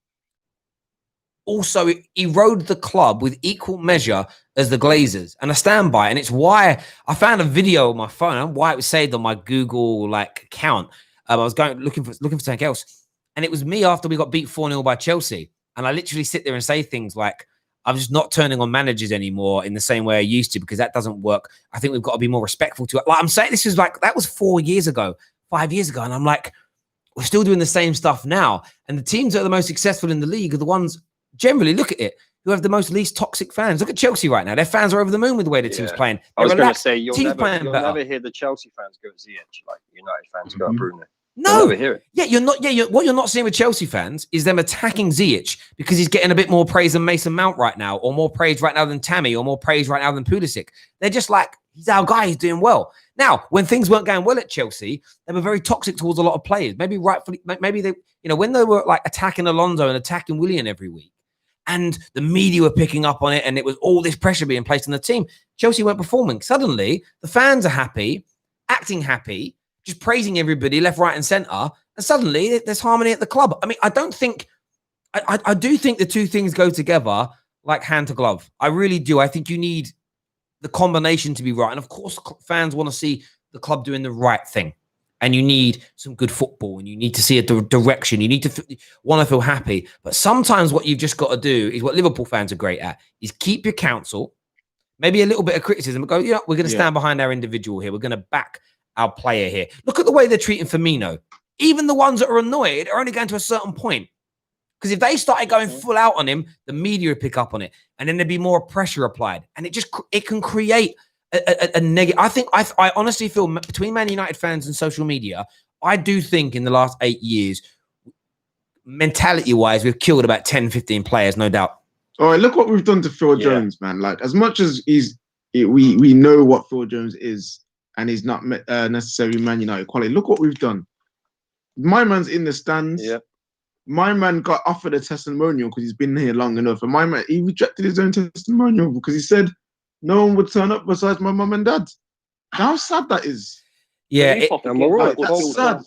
also erode the club with equal measure as the Glazers. And I stand by it. And it's why I found a video on my phone, why it was saved on my Google account. I was looking for something else. And it was me after we got beat 4-0 by Chelsea. And I literally sit there and say things like, I'm just not turning on managers anymore in the same way I used to, because that doesn't work. I think we've got to be more respectful to it. Like I'm saying, this is that was 4 years ago, 5 years ago. And I'm like, we're still doing the same stuff now. And the teams that are the most successful in the league are the ones, generally, look at it, who have the least toxic fans. Look at Chelsea right now. Their fans are over the moon with the way the team's playing. I was going to say, you'll never hear the Chelsea fans go Ziyech like United fans go Bruno. No, you'll never hear it. Yeah, you're not. Yeah, what you're not seeing with Chelsea fans is them attacking Ziyech because he's getting a bit more praise than Mason Mount right now, or more praise right now than Tammy, or more praise right now than Pulisic. They're just like, he's our guy. He's doing well. Now, when things weren't going well at Chelsea, they were very toxic towards a lot of players. Maybe rightfully, maybe they, when they were attacking Alonso and attacking Willian every week, and the media were picking up on it, and it was all this pressure being placed on the team. Chelsea weren't performing. Suddenly, the fans are happy, acting happy, just praising everybody left, right, and centre. And suddenly, there's harmony at the club. I mean, I do think the two things go together like hand to glove. I really do. I think you need the combination to be right. And of course, fans want to see the club doing the right thing. And you need some good football, and you need to see a direction. You need to want to feel happy. But sometimes what you've just got to do is what Liverpool fans are great at, is keep your counsel, maybe a little bit of criticism, but go, we're going to stand behind our individual here. We're going to back our player here. Look at the way they're treating Firmino. Even the ones that are annoyed are only going to a certain point. Because if they started going full out on him, the media would pick up on it. And then there'd be more pressure applied. And it can create a negative. I honestly feel between Man United fans and social media, I do think in the last 8 years, mentality-wise, we've killed about 10, 15 players, no doubt. All right, look what we've done to Phil Jones, man. Like, as much as we know what Phil Jones is, and he's not necessarily Man United quality. Look what we've done. My man's in the stands. Yeah. My man got offered a testimonial because he's been here long enough. And my man, he rejected his own testimonial because he said no one would turn up besides my mum and dad. How sad that is. Yeah, that's sad.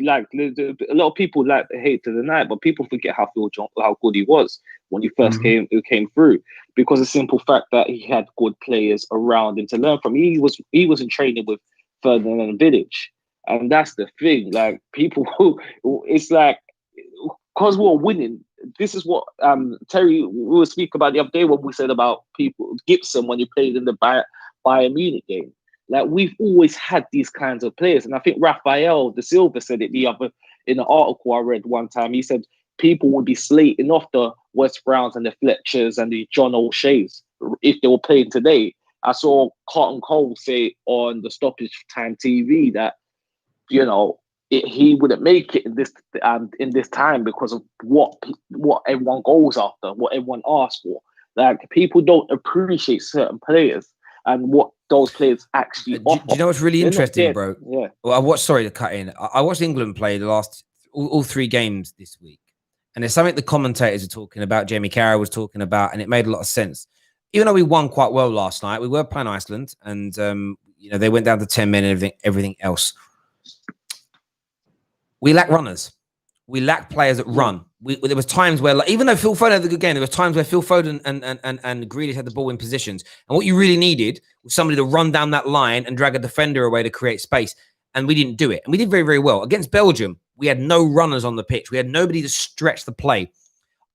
Like a lot of people hate to deny it, but people forget how good he was when he first came through, because the simple fact that he had good players around him to learn from. He was in training with Ferdinand and Village, and that's the thing. Like people who, it's like, because we're winning. This is what Terry, we were speaking about the other day when we said about people Gibson when he played in the Bayern Munich game. Like, we've always had these kinds of players. And I think Rafael de Silva said it in an article I read one time. He said people would be slating off the West Browns and the Fletchers and the John O'Sheas if they were playing today. I saw Carlton Cole say on the Stoppage Time TV that, he wouldn't make it in this time because of what everyone goes after, what everyone asks for. Like, people don't appreciate certain players. and what those players actually Do offer. you know what's really They're not interesting, there. bro? Yeah. Well, I watched. Sorry to cut in. I watched England play the last all 3 games this week, and there's something the commentators are talking about. Jamie Carragher was talking about, and it made a lot of sense. Even though we won quite well last night, we were playing Iceland, and they went down to 10 men and everything else. We lack runners. We lack players that run. There was times where, like, even though Phil Foden had a good game, there was times where Phil Foden and Grealish had the ball in positions. And what you really needed was somebody to run down that line and drag a defender away to create space. And we didn't do it. And we did very, very well. Against Belgium, we had no runners on the pitch. We had nobody to stretch the play.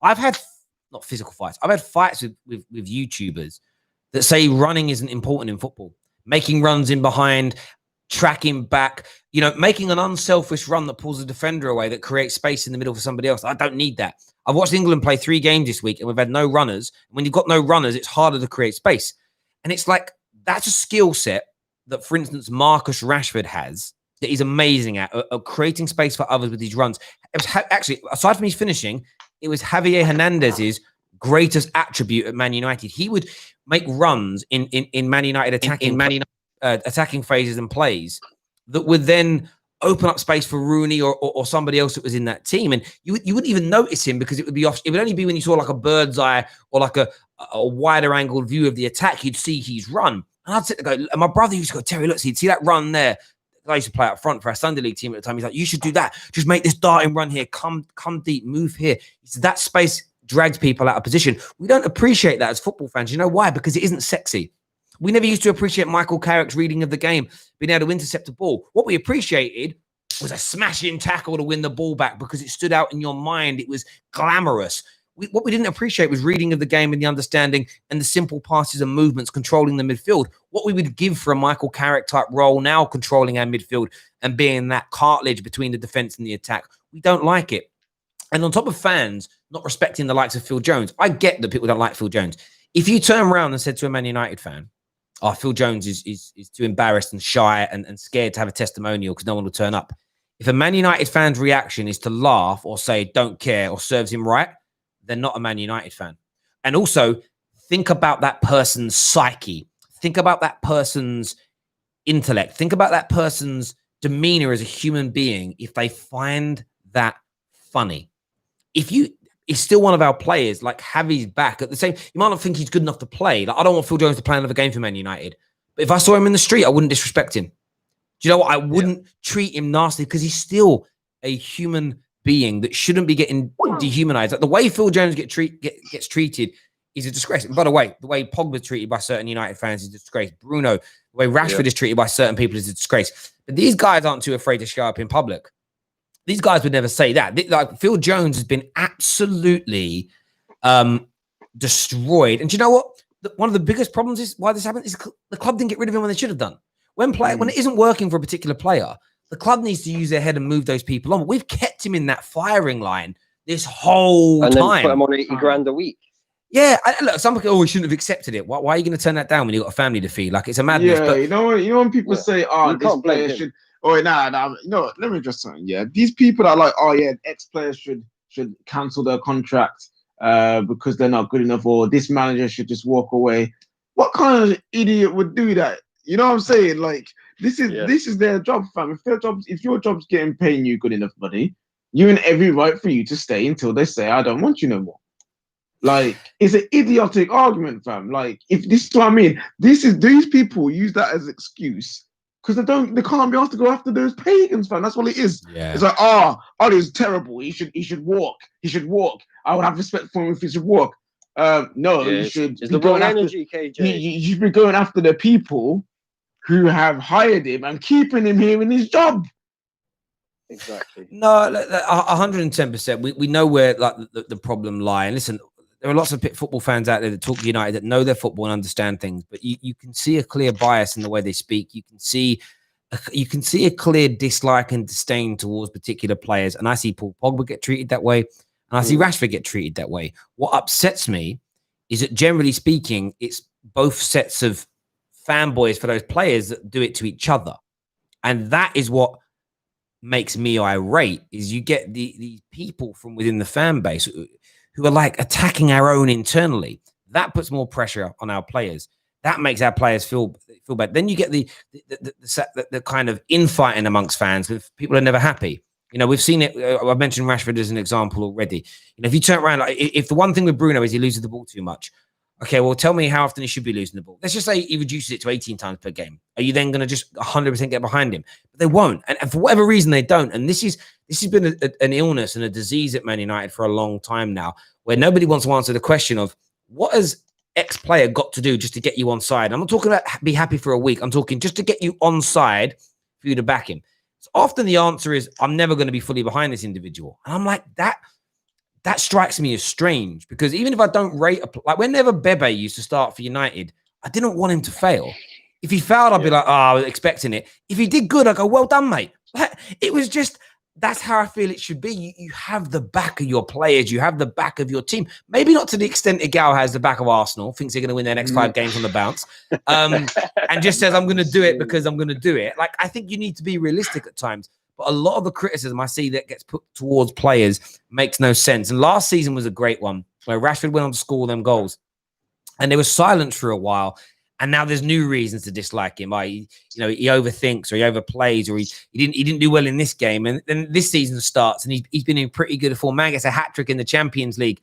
I've had, not physical fights, I've had fights with YouTubers that say running isn't important in football. Making runs in behind, tracking back, making an unselfish run that pulls the defender away, that creates space in the middle for somebody else. I don't need that. I've watched England play 3 games this week and we've had no runners. When you've got no runners, it's harder to create space. And it's like, that's a skill set that, for instance, Marcus Rashford has, that he's amazing at creating space for others with these runs. It was actually, aside from his finishing, it was Javier Hernandez's greatest attribute at Man United. He would make runs in Man United attacking phases and plays that would then open up space for Rooney or somebody else that was in that team. And you wouldn't even notice him because it would be off. It would only be when you saw like a bird's eye or like a wider angled view of the attack, you'd see he's run. And I'd sit there and go, and my brother used to go, Terry, look, see that run there. I used to play up front for our Sunday League team at the time. He's like, you should do that. Just make this darting run here. Come deep, move here. He said, that space drags people out of position. We don't appreciate that as football fans. You know why? Because it isn't sexy. We never used to appreciate Michael Carrick's reading of the game, being able to intercept a ball. What we appreciated was a smashing tackle to win the ball back because it stood out in your mind. It was glamorous. What we didn't appreciate was reading of the game and the understanding and the simple passes and movements, controlling the midfield. What we would give for a Michael Carrick type role now, controlling our midfield and being that cartilage between the defense and the attack. We don't like it. And on top of fans not respecting the likes of Phil Jones, I get that people don't like Phil Jones. If you turn around and said to a Man United fan, Phil Jones is too embarrassed and shy and scared to have a testimonial because no one will turn up. If a Man United fan's reaction is to laugh or say don't care or serves him right, they're not a Man United fan. And also, think about that person's psyche. Think about that person's intellect. Think about that person's demeanor as a human being if they find that funny. If he's still one of our players, like Javi's back at the same, you might not think he's good enough to play. Like, I don't want Phil Jones to play another game for Man United. But if I saw him in the street, I wouldn't disrespect him. Do you know what? I wouldn't treat him nasty because he's still a human being that shouldn't be getting dehumanized. Like, the way Phil Jones gets treated is a disgrace. And by the way Pogba's treated by certain United fans is a disgrace. Bruno, the way Rashford is treated by certain people is a disgrace. But these guys aren't too afraid to show up in public. These guys would never say that. Like, Phil Jones has been absolutely destroyed. And do you know what? One of the biggest problems is why this happened is the club didn't get rid of him when they should have done. When it isn't working for a particular player, the club needs to use their head and move those people on. But we've kept him in that firing line this whole time. And then put him on 80 grand a week. Yeah, look, some people, we shouldn't have accepted it. Why are you going to turn that down when you've got a family to feed? Like, it's a madness. Yeah, but you know when people say, this player should... Oh, nah. Let me just say, these people that are like, ex-players should cancel their contract because they're not good enough, or this manager should just walk away. What kind of idiot would do that? You know what I'm saying? Like, this is their job, fam. If your job's getting paying you good enough money, you're in every right for you to stay until they say, I don't want you no more. Like, it's an idiotic argument, fam. Like, if this is what I mean, these people use that as excuse because they can't be asked to go after those pagans, fam. That's what it is. Yeah. It's like, Ollie's terrible. He should walk. He should walk. I would have respect for him if he should walk. You should. It's the wrong energy, KJ. You should be going after the people who have hired him and keeping him here in his job. Exactly. No, 110%. We know where like the problem lies. And listen, there are lots of football fans out there that talk United that know their football and understand things, but you can see a clear bias in the way they speak. You can see a clear dislike and disdain towards particular players. And I see Paul Pogba get treated that way, and I see Rashford get treated that way. What upsets me is that, generally speaking, it's both sets of fanboys for those players that do it to each other, and that is what makes me irate. Is you get these people from within the fan base who are like attacking our own internally. That puts more pressure on our players. That makes our players feel bad. Then you get the kind of infighting amongst fans with people are never happy. You know, we've seen it. I've mentioned Rashford as an example already. You know, if you turn around, like if the one thing with Bruno is he loses the ball too much, okay, well, tell me how often he should be losing the ball. Let's just say he reduces it to 18 times per game. Are you then going to just 100% get behind him? But they won't. And for whatever reason, they don't. And this has been an illness and a disease at Man United for a long time now, where nobody wants to answer the question of what has X player got to do just to get you on side. I'm not talking about be happy for a week. I'm talking just to get you on side for you to back him. So often the answer is, I'm never going to be fully behind this individual. And I'm like, that strikes me as strange, because even if I don't rate, like whenever Bebe used to start for United, I didn't want him to fail. If he failed, I'd be like, oh, I was expecting it. If he did good, I go, well done, mate. It was just, that's how I feel it should be. You have the back of your players. You have the back of your team. Maybe not to the extent Igal has the back of Arsenal, thinks they're going to win their next 5 games on the bounce, and just says, I'm going to do it because I'm going to do it. Like, I think you need to be realistic at times. But a lot of the criticism I see that gets put towards players makes no sense. And last season was a great one where Rashford went on to score them goals. And there was silence for a while. And now there's new reasons to dislike him. He overthinks or he overplays or he didn't do well in this game. And then this season starts and he's been in pretty good form. Man gets a hat-trick in the Champions League.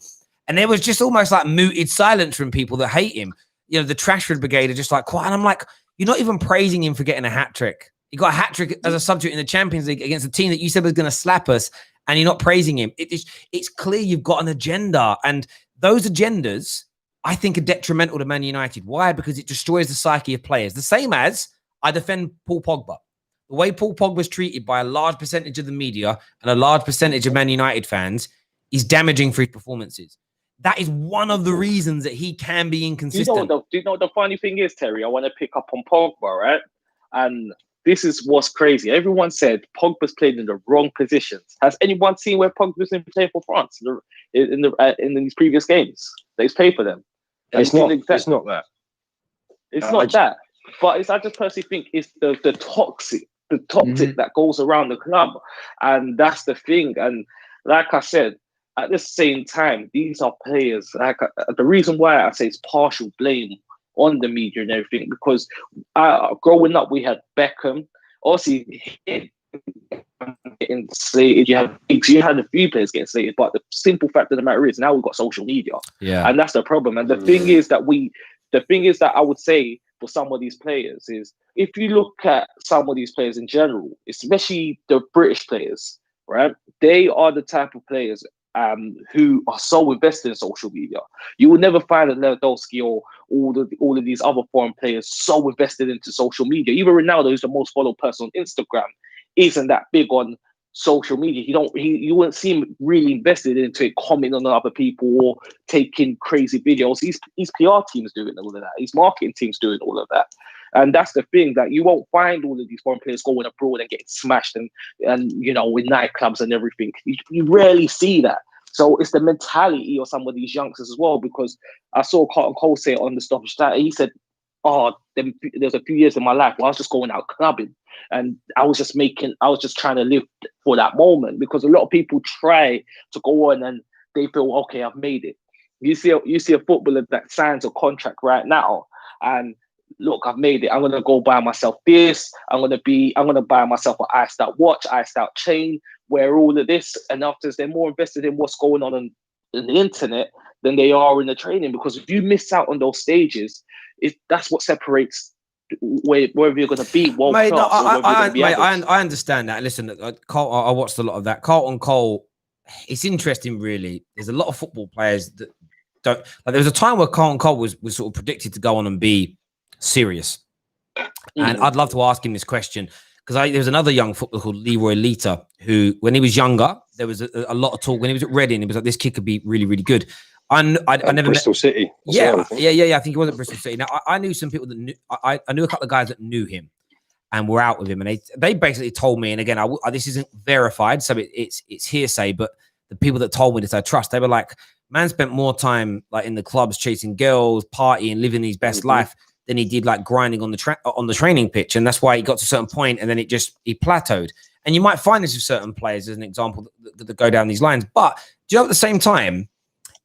And there was just almost like muted silence from people that hate him. You know, the Trashford brigade are just like quiet. And I'm like, you're not even praising him for getting a hat-trick. He got a hat-trick as a substitute in the Champions League against a team that you said was going to slap us, and you're not praising him. It's clear you've got an agenda, and those agendas, I think, are detrimental to Man United. Why? Because it destroys the psyche of players. The same as I defend Paul Pogba. The way Paul Pogba was treated by a large percentage of the media and a large percentage of Man United fans is damaging for his performances. That is one of the reasons that he can be inconsistent. Do you know what the funny thing is, Terry? I want to pick up on Pogba, right? And this is what's crazy. Everyone said Pogba's played in the wrong positions. Has anyone seen where Pogba's been playing for France in these previous games that he's played for them? It's not that. It's not that. But I just personally think it's the toxic that goes around the club, and that's the thing. And like I said, at the same time, these are players. Like the reason why I say it's partial blame on the media and everything, because growing up we had Beckham, obviously getting slated. You had a few players getting slated, but the simple fact of the matter is now we've got social media, and that's the problem. And the thing is that I would say for some of these players is, if you look at some of these players in general, especially the British players, right? They are the type of players who are so invested in social media. You will never find a Lewandowski or all of these other foreign players so invested into social media. Even Ronaldo, who's the most followed person on Instagram, isn't that big on social media. You wouldn't see him really invested into it, commenting on other people or taking crazy videos. His PR team's doing all of that. His marketing team's doing all of that. And that's the thing, that you won't find all of these foreign players going abroad and getting smashed and with nightclubs and everything. You rarely see that. So it's the mentality of some of these youngsters as well, because I saw Carlton Cole say it on the Stop Stat. He said, there's a few years in my life where I was just going out clubbing and I was just trying to live for that moment, because a lot of people try to go on and they feel, okay, I've made it. You see a footballer that signs a contract right now and, look, I've made it. I'm gonna go buy myself this. I'm gonna buy myself an iced out watch, iced out chain, wear all of this. And after, they're more invested in what's going on in the internet than they are in the training. Because if you miss out on those stages, that's what separates wherever you're gonna be. Mate, no, I understand that. Listen, I watched a lot of that. Carlton Cole, it's interesting, really. There's a lot of football players that don't. Like, there was a time where Carlton Cole was sort of predicted to go on and be serious, and I'd love to ask him this question, because there was another young footballer called Leroy Lita, who, when he was younger, there was a lot of talk. When he was at Reading, it was like, this kid could be really, really good. I never Bristol City. Yeah. I think he was at Bristol City. Now I knew some people that knew. I knew a couple of guys that knew him and were out with him, and they basically told me. And again, this isn't verified, so it's hearsay. But the people that told me this, I trust. They were like, man spent more time like in the clubs chasing girls, partying, living his best life than he did like grinding on the training pitch. And that's why he got to a certain point and then he plateaued. And you might find this with certain players as an example that go down these lines. But do you know, at the same time,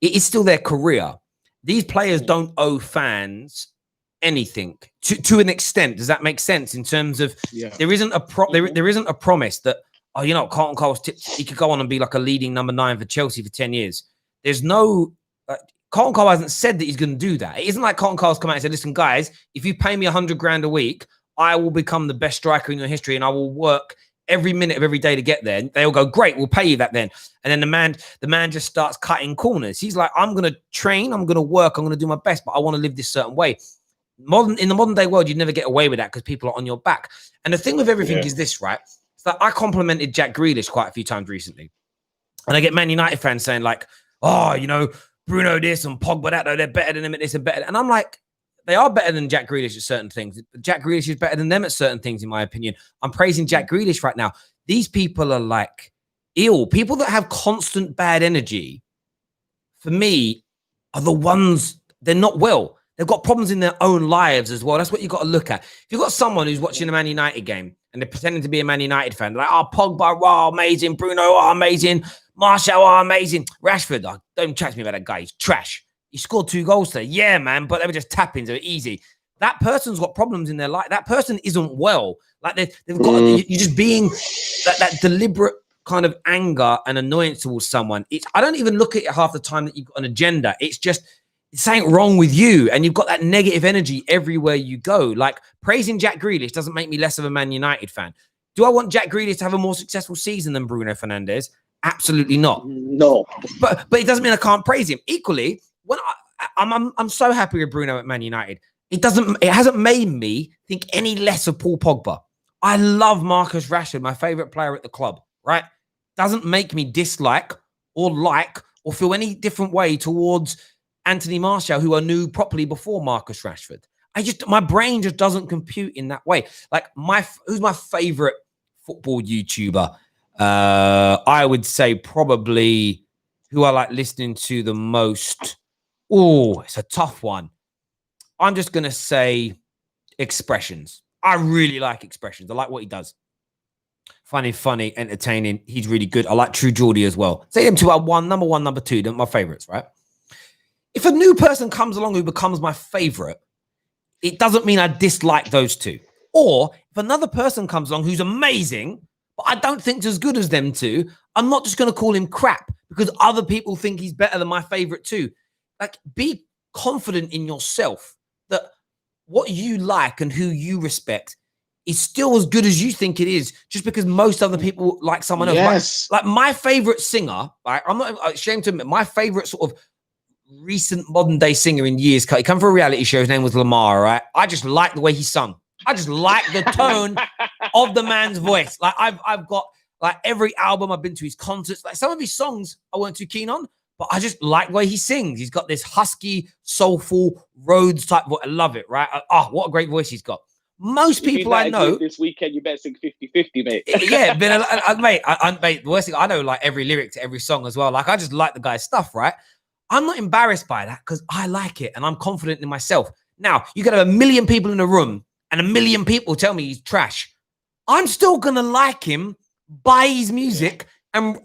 it is still their career. These players don't owe fans anything to an extent. Does that make sense? In terms of there isn't a promise that, oh, you know, Carlton Cole's he could go on and be like a leading number 9 for Chelsea for 10 years. There's no Carlton Cole hasn't said that he's going to do that. It isn't like Carlton Cole's come out and said, listen, guys, if you pay me 100 grand a week, I will become the best striker in your history and I will work every minute of every day to get there. And they'll go, great, we'll pay you that then. And then the man just starts cutting corners. He's like, I'm going to train, I'm going to work, I'm going to do my best, but I want to live this certain way. In the modern day world, you'd never get away with that because people are on your back. And the thing with everything is this, right? It's like I complimented Jack Grealish quite a few times recently. And I get Man United fans saying like, oh, you know, Bruno this and Pogba that, though, they're better than him at this and better. And I'm like, they are better than Jack Grealish at certain things. Jack Grealish is better than them at certain things, in my opinion. I'm praising Jack Grealish right now. These people are like ill. People that have constant bad energy, for me, are the ones, they're not well. They've got problems in their own lives as well. That's what you've got to look at. If you've got someone who's watching a Man United game and they're pretending to be a Man United fan, like, oh, Pogba, oh, amazing. Bruno, oh, amazing. Martial, oh, amazing. Rashford, oh, don't chat to me about that guy. He's trash. He scored 2 goals today. Yeah, man, but they were just tap-ins. They were easy. That person's got problems in their life. That person isn't well. Like they've got, you're just being that deliberate kind of anger and annoyance towards someone. I don't even look at it half the time that you've got an agenda. It's just something wrong with you. And you've got that negative energy everywhere you go. Like praising Jack Grealish doesn't make me less of a Man United fan. Do I want Jack Grealish to have a more successful season than Bruno Fernandes? Absolutely not. No. But it doesn't mean I can't praise him. Equally, when I'm so happy with Bruno at Man United. It hasn't made me think any less of Paul Pogba. I love Marcus Rashford, my favorite player at the club, right? Doesn't make me dislike or like or feel any different way towards Anthony Martial, who I knew properly before Marcus Rashford. My brain just doesn't compute in that way. Like who's my favorite football YouTuber? I would say probably who I like listening to the most. Oh, it's a tough one. I'm just going to say Expressions. I really like Expressions. I like what he does. Funny, entertaining. He's really good. I like True Geordie as well. Say them two are number one, number 2. They're my favorites, right? If a new person comes along who becomes my favorite, it doesn't mean I dislike those two. Or if another person comes along who's amazing, but I don't think is as good as them two, I'm not just going to call him crap because other people think he's better than my favorite too. Like, be confident in yourself that what you like and who you respect is still as good as you think it is, just because most other people like someone else. Yes. Like my favorite singer, right? I'm not ashamed to admit, my favorite sort of recent modern day singer in years. He come for a reality show. His name was Lamar, right? I just like the way he sung. I just like the tone of the man's voice. Like I've got like every album I've been to, his concerts. Like some of his songs I weren't too keen on, but I just like the way he sings. He's got this husky, soulful, Rhodes type voice. I love it, right? What a great voice he's got. Most people I know this weekend, you better sing 50-50, mate. Yeah, mate, the worst thing, I know like every lyric to every song as well. Like I just like the guy's stuff, right? I'm not embarrassed by that because I like it and I'm confident in myself. Now, you could have 1 million people in a room and 1 million people tell me he's trash. I'm still gonna like him, buy his music, and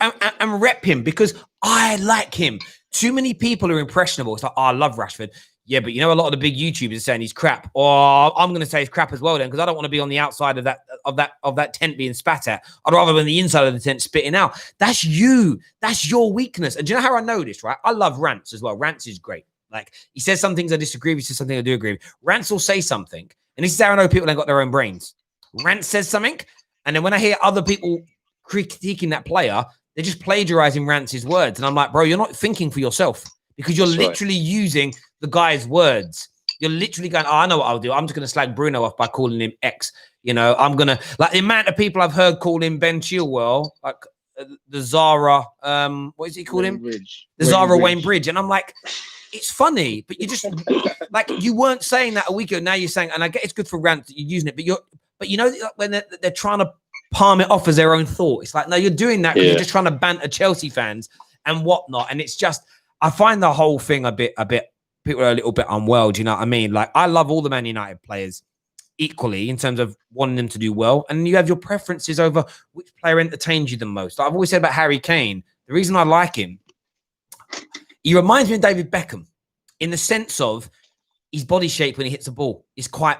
rep him because I like him. Too many people are impressionable. It's like, oh, I love Rashford. Yeah, but you know, a lot of the big YouTubers are saying he's crap. Or I'm going to say he's crap as well then, because I don't want to be on the outside of that tent being spat at. I'd rather be on the inside of the tent spitting out. That's you. That's your weakness. And do you know how I know this, right? I love Rants as well. Rants is great. Like, he says some things I disagree with, he says something I do agree with. Rants will say something, and this is how I know people ain't got their own brains. Rants says something, and then when I hear other people critiquing that player, they're just plagiarizing Rance's words. And I'm like, bro, you're not thinking for yourself because you're literally using the guy's words. You're literally going, oh, I know what I'll do. I'm just going to slag Bruno off by calling him X. You know, I'm going to, like, the amount of people I've heard call him Ben Chilwell, like the Zara, what is he called him? The Zara Wayne Bridge. And I'm like, it's funny, but you just, like, you weren't saying that a week ago. Now you're saying, and I get it's good for Rant that you're using it, but you know, when they're trying to palm it off as their own thought. It's like, no, you're doing that because you're just trying to banter Chelsea fans and whatnot. And it's just, I find the whole thing a bit, people are a little bit unwell. Do you know what I mean? Like, I love all the Man United players equally in terms of wanting them to do well. And you have your preferences over which player entertains you the most. Like I've always said about Harry Kane, the reason I like him, he reminds me of David Beckham in the sense of, his body shape when he hits the ball is quite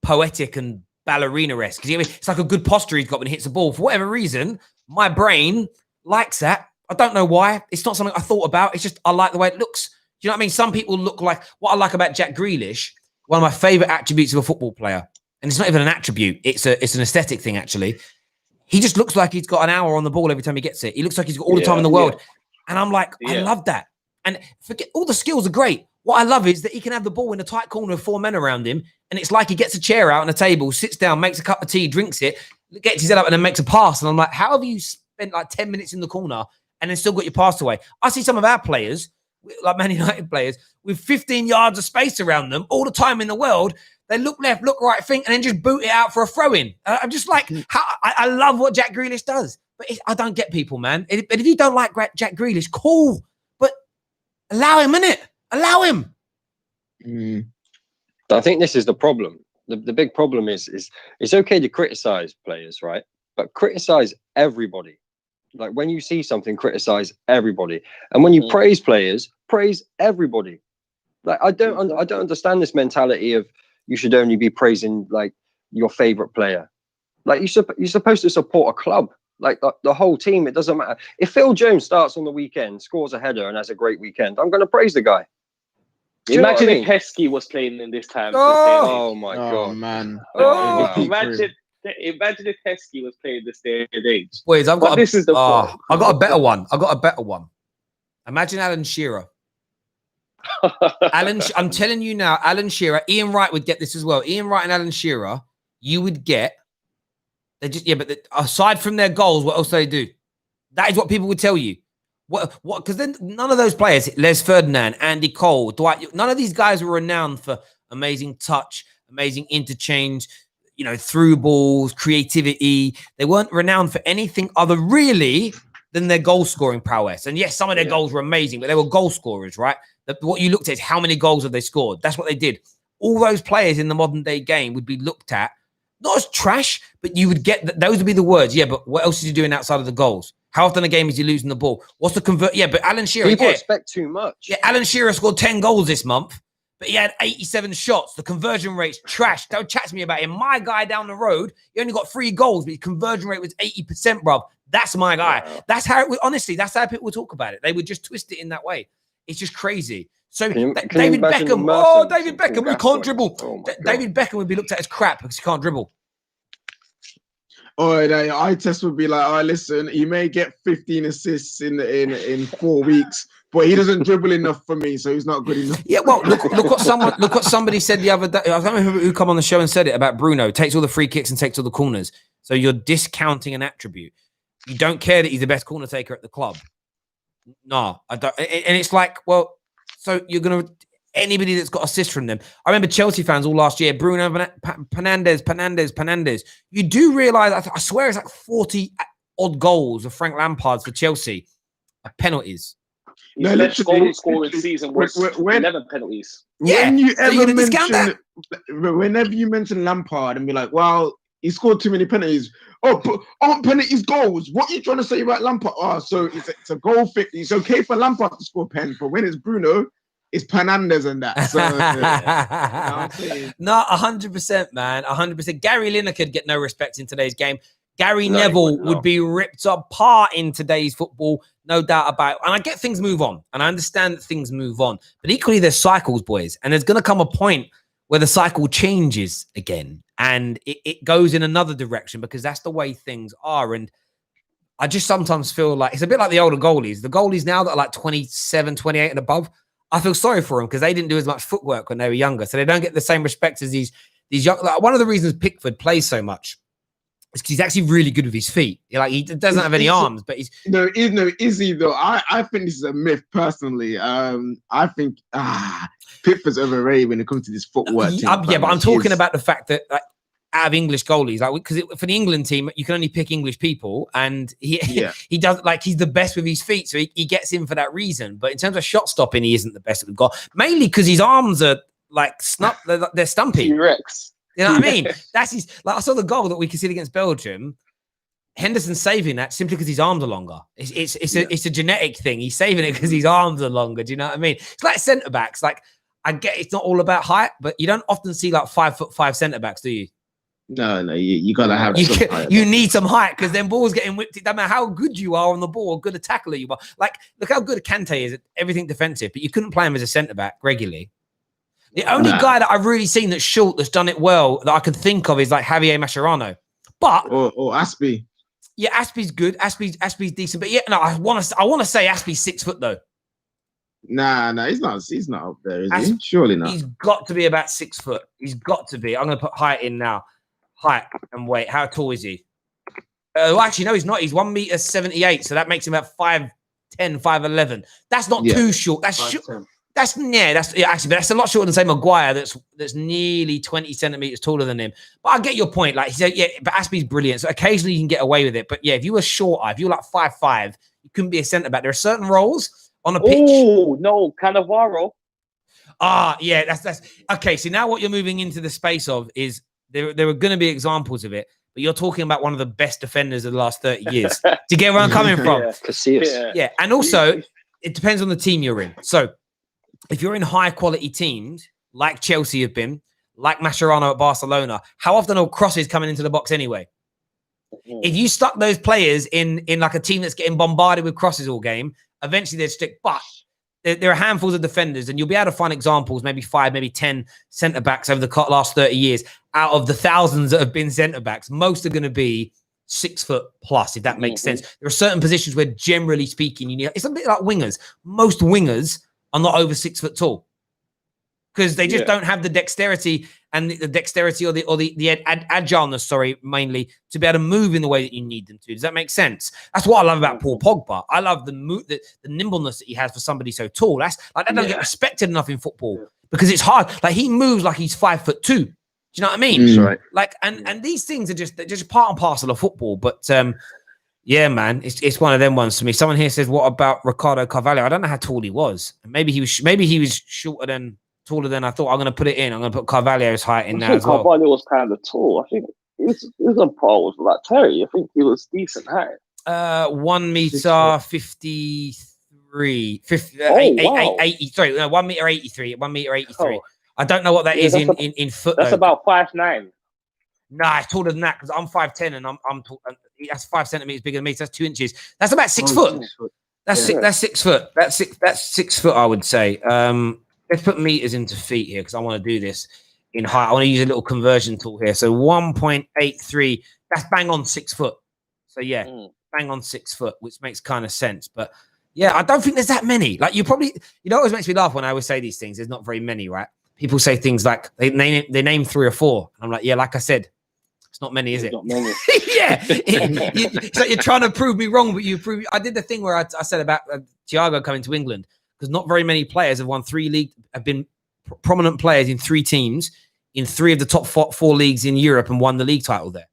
poetic and ballerina-esque. It's like a good posture he's got when he hits the ball. For whatever reason, my brain likes that. I don't know why. It's not something I thought about. It's just I like the way it looks. Do you know what I mean? Some people look like what I like about Jack Grealish. One of my favorite attributes of a football player, and it's not even an attribute. It's an aesthetic thing, actually. He just looks like he's got an hour on the ball every time he gets it. He looks like he's got all the time in the world. And I'm like, I love that. And forget all the skills are great. What I love is that he can have the ball in a tight corner with 4 men around him. And it's like he gets a chair out on a table, sits down, makes a cup of tea, drinks it, gets his head up and then makes a pass. And I'm like, how have you spent like 10 minutes in the corner and then still got your pass away? I see some of our players, like Man United players, with 15 yards of space around them all the time in the world. They look left, look right, think, and then just boot it out for a throw-in. I'm just like, I love what Jack Grealish does. But I don't get people, man. But if you don't like Jack Grealish, cool. But allow him, innit? Allow him. I think this is the problem. The big problem is it's okay to criticize players, right? But criticize everybody. Like when you see something, criticize everybody. And when you praise players, praise everybody. Like I don't understand this mentality of you should only be praising like your favorite player. Like you're supposed to support a club, like the whole team. It doesn't matter if Phil Jones starts on the weekend, scores a header, and has a great weekend. I'm going to praise the guy. Imagine if Heskey was playing in this time. Oh my god, man! Imagine if Heskey was playing this day and age. Boys, I got a better one. Imagine Alan Shearer. I'm telling you now, Alan Shearer, Ian Wright would get this as well. Ian Wright and Alan Shearer, you would get. But aside from their goals, what else do they do? That is what people would tell you. What? Because then none of those players, Les Ferdinand, Andy Cole, Dwight, none of these guys were renowned for amazing touch, amazing interchange, through balls, creativity. They weren't renowned for anything other really than their goal scoring prowess. And yes, some of their goals were amazing, but they were goal scorers, right? What you looked at is how many goals have they scored? That's what they did. All those players in the modern day game would be looked at, not as trash, but you would get those would be the words. Yeah, but what else is he doing outside of the goals? How often a game is he losing the ball? What's the convert? Yeah, but Alan Shearer. People expect too much. Yeah, Alan Shearer scored 10 goals this month, but he had 87 shots. The conversion rate's trash. Don't chat to me about him. My guy down the road, he only got 3 goals, but his conversion rate was 80%, bruv. That's my guy. Wow. That's how it would, honestly, that's how people would talk about it. They would just twist it in that way. It's just crazy. So David Beckham, David Beckham, we can't dribble. David Beckham would be looked at as crap because he can't dribble. Oh, the eye test would be like, oh, listen, he may get 15 assists in 4 weeks, but he doesn't dribble enough for me, so he's not good enough. Yeah, well, look what somebody said the other day. I don't know who come on the show and said it about Bruno. Takes all the free kicks and takes all the corners. So you're discounting an attribute. You don't care that he's the best corner taker at the club. No, I don't. And it's like, well, so you're gonna anybody that's got assists from them. I remember Chelsea fans all last year, Bruno Fernandes. You do realize, I swear it's like 40 odd goals of Frank Lampard's for Chelsea are penalties. His best goal scoring season was 11 penalties. Whenever you mention Lampard and be like, well, he scored too many penalties. Oh, but aren't penalties goals? What are you trying to say about Lampard? Oh, so it's a goal fix. It's okay for Lampard to score pen, but when it's Bruno, it's Fernandes and that. So, no, 100%, man. 100%. Gary Lineker could get no respect in today's game. Gary Neville would be ripped apart in today's football, no doubt about it. And I get things move on, and I understand that things move on. But equally, there's cycles, boys. And there's going to come a point where the cycle changes again, and it goes in another direction because that's the way things are. And I just sometimes feel like it's a bit like the older goalies. The goalies now that are like 27, 28 and above, I feel sorry for them because they didn't do as much footwork when they were younger. So they don't get the same respect as these young. Like, one of the reasons Pickford plays so much is because he's actually really good with his feet. Like he doesn't have any arms, but he's is he though? I think this is a myth personally. I think Pickford's overrated when it comes to this footwork. But I'm talking about the fact that like, out of English goalies, like because for the England team, you can only pick English people, and he does like he's the best with his feet, so he gets in for that reason. But in terms of shot stopping, he isn't the best that we've got, mainly because his arms are like they're stumpy. T-Rex. You know what I mean? That's his. Like I saw the goal that we conceded against Belgium. Henderson saving that simply because his arms are longer. It's a genetic thing. He's saving it because his arms are longer. Do you know what I mean? It's like centre backs. Like I get it's not all about height, but you don't often see like 5'5" centre backs, do you? No, you gotta have some height. You need some height because then balls getting whipped. It doesn't matter how good you are on the ball, or good a tackler you are. Like, look how good Kante is at everything defensive, but you couldn't play him as a centre back regularly. The only guy that I've really seen that's short, that's done it well, that I can think of is like Javier Mascherano. But or Aspie. Yeah, Aspie's good. Aspie's decent. But yeah, no, I want to say Aspie's 6 foot though. Nah, he's not up there, is he? Surely not. He's got to be about 6 foot. He's got to be. I'm going to put height in now. Height and weight. How tall is he? Well, actually, no, he's not. He's 1.78 m, so that makes him about 5'10", 5'11". That's not too short. That's short. Actually, but that's a lot shorter than say Maguire. That's nearly 20 centimeters taller than him. But I get your point. Like he said, yeah, but Aspie's brilliant. So occasionally you can get away with it. But yeah, if you were shorter, if you were like 5'5", you couldn't be a centre back. There are certain roles on a pitch. Oh no, Cannavaro. Yeah, that's okay. So now what you're moving into the space of is there are going to be examples of it, but you're talking about one of the best defenders of the last 30 years. Do you get where I'm coming from? Yeah, and also it depends on the team you're in. So if you're in high quality teams like Chelsea have been, like Mascherano at Barcelona, how often are crosses coming into the box anyway? If you stuck those players in like a team that's getting bombarded with crosses all game, eventually they'd stick. But there are handfuls of defenders, and you'll be able to find examples, maybe 5, maybe 10 centre backs over the last 30 years. Out of the thousands that have been centre backs, most are going to be 6 foot plus, if that makes sense. There are certain positions where, generally speaking, you need. It's a bit like wingers. Most wingers are not over 6 foot tall because they just don't have the dexterity and the dexterity or the agileness, sorry, mainly to be able to move in the way that you need them to. Does that make sense? That's what I love about Paul Pogba. I love the nimbleness that he has for somebody so tall. That doesn't get respected enough in football because it's hard. Like he moves like he's 5'2". Do you know what I mean? That's right. Like, and these things are just part and parcel of football. But yeah, man, it's one of them ones for me. Someone here says, "What about Ricardo Carvalho?" I don't know how tall he was. Maybe he was taller than I thought. I'm going to put it in. I'm going to put Carvalho's height in there as well. Carvalho was kind of tall. I think he was on par with like Terry. I think he was decent height. 1 meter 53. 80. Sorry, no, 1 meter 83. 1 meter 83. I don't know what that is in foot. That's about 5'9". Nah, it's taller than that because I'm 5'10" and I'm tall. That's 5 centimeters bigger than me. So that's 2 inches. That's about 6 foot. That's 6 foot. That's 6 foot. I would say. Let's put meters into feet here because I want to do this in height. I want to use a little conversion tool here. So 1.83. That's bang on 6 foot. So yeah, bang on 6 foot, which makes kind of sense. But yeah, I don't think there's that many. Like you know, it always makes me laugh when I always say these things. There's not very many, right? People say things like they name 3 or 4. And I'm like, yeah, like I said, it's not many, is it? Not many. Yeah. It's like you're trying to prove me wrong, but you prove. I did the thing where I said about Thiago coming to England because not very many players have won 3 leagues, have been prominent players in 3 teams in 3 of the top 4 leagues in Europe and won the league title there.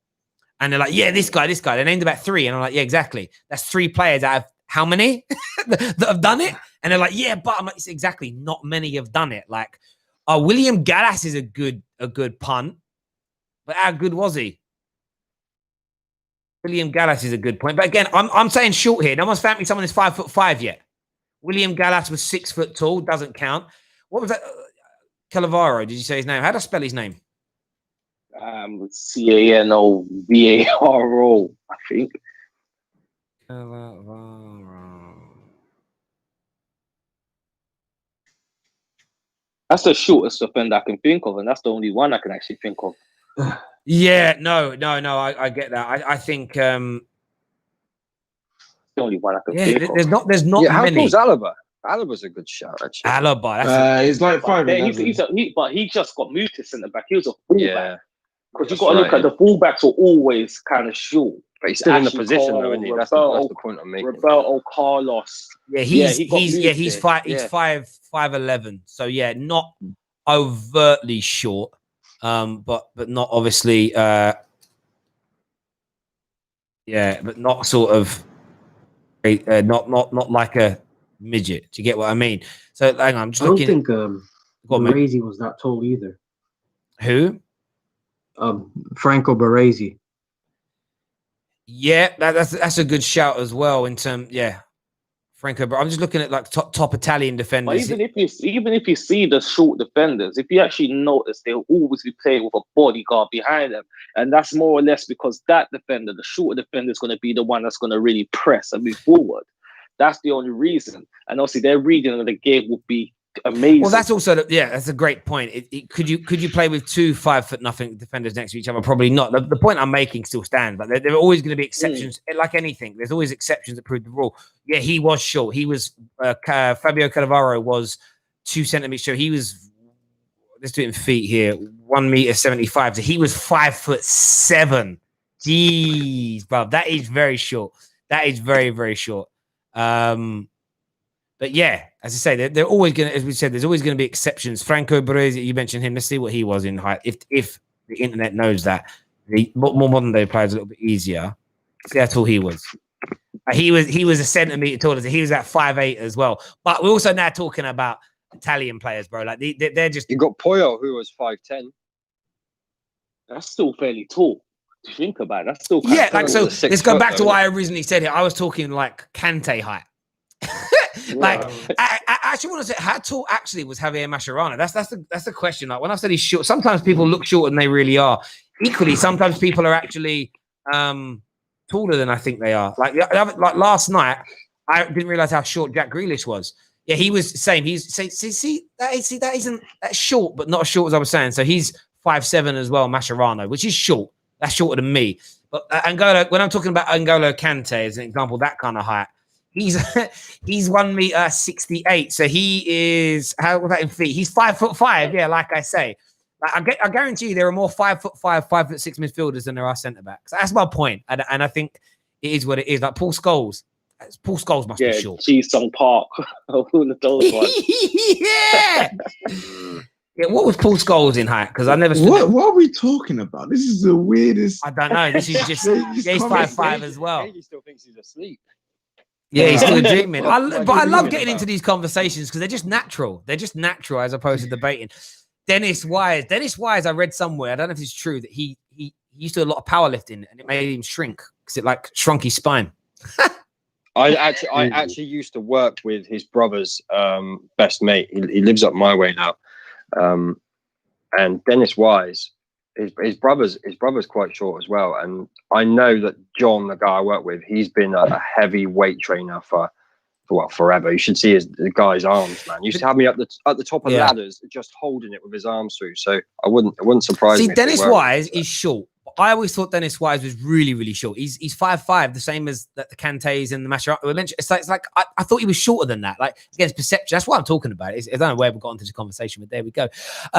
And they're like, yeah, this guy. They named about 3. And I'm like, yeah, exactly. That's 3 players out of how many that have done it? And they're like, yeah, but I'm like, it's exactly not many have done it. Like, William Gallas is a good punt, but how good was he? William Gallas is a good point. But again, I'm saying short here. No one's found me someone who's 5'5" yet. William Gallas was 6 foot tall, doesn't count. What was that? Cannavaro, did you say his name? How do I spell his name? Cannavaro, I think. That's the shortest defender I can think of, and that's the only one I can actually think of. Yeah, no, I get that. I think the only one I can think of. There's not how many. tall's Alaba? Alaba's a good shout, actually. Alaba, he's like 5. But he just got moved to centre back. He was a fullback. Yeah, because you've got to look at the fullbacks are always kind of short. but he's still in the position, though, isn't he? That's the point I'm making. Roberto Carlos. Yeah, he's 5'11". So yeah, not overtly short, but not obviously, but not sort of, not like a midget. Do you get what I mean? So hang on, I'm just looking. I don't think Baresi was that tall either. Who? Franco Baresi. Yeah, that's a good shout as well. In terms, Franco, but I'm just looking at like top Italian But defenders. even if you see the short defenders, if you actually notice, they'll always be playing with a bodyguard behind them, and that's more or less because that defender, the shorter defender, is going to be the one that's going to really press and move forward. That's the only reason, and obviously their reading of the game would be amazing. Well, that's also that's a great point. Could you play with 2 5'0" defenders next to each other? Probably not. The point I'm making still stands. Like there are always going to be exceptions, like anything. There's always exceptions that prove the rule. Yeah, he was short. He was Fabio Cannavaro was 2 centimeters short. He was, let's do it in feet here, 1.75 m. So he was 5'7". Jeez, bro, that is very short. That is very, very short. But yeah, as I say, they're always going to, as we said, there's always going to be exceptions. Franco Baresi, you mentioned him. Let's see what he was in height. If the internet knows that, the more modern day players a little bit easier. See how tall he was. He was a centimeter taller. He was at 5'8" as well. But we're also now talking about Italian players, bro. Like they're just. You got Poyo, who was 5'10". That's still fairly tall. To think about it, that's still Like so. Let's go back to what I originally said here. I was talking like Kante height. Like I actually want to say how tall actually was Javier Mascherano. That's the question. Like when I said he's short, sometimes people look shorter than they really are. Equally, sometimes people are actually taller than I think they are. Like last night, I didn't realize how short Jack Grealish was. Yeah, he was the same. That isn't that short, but not as short as I was saying. So he's 5'7" as well, Mascherano, which is short. That's shorter than me. But N'Golo, when I'm talking about N'Golo Kante as an example, that kind of height. He's 1.68 m, so he is how was that in feet? He's 5'5". Yeah, like I say, I guarantee you there are more 5'5", 5'6" midfielders than there are centre backs. That's my point, and I think it is what it is. Like Paul Scholes must be short. Ji-sung Park, all of those ones. Yeah. Yeah, what was Paul Scholes in height? Because I never. What are we talking about? This is the weirdest. I don't know. This is just he's 5'5" as well. He still thinks he's asleep. Yeah, he's still dreaming. But I love getting into these conversations because they're just natural. They're just natural as opposed to debating. Dennis Wise, I read somewhere, I don't know if it's true, that he used to do a lot of powerlifting and it made him shrink because it like shrunk his spine. I actually used to work with his brother's best mate. He lives up my way now. And Dennis Wise, his brother's quite short as well. And I know that John, the guy I work with, he's been a heavy weight trainer for forever. You should see the guy's arms, man. He used to have me at the top of ladders, just holding it with his arms through. So it wouldn't surprise me. See, Dennis Wise is short. I always thought Dennis Wise was really, really short. He's 5'5", the same as the Kantes and the Mascherano. It's like I thought he was shorter than that. Like against perception, that's what I'm talking about. I don't know where we got into the conversation, but there we go.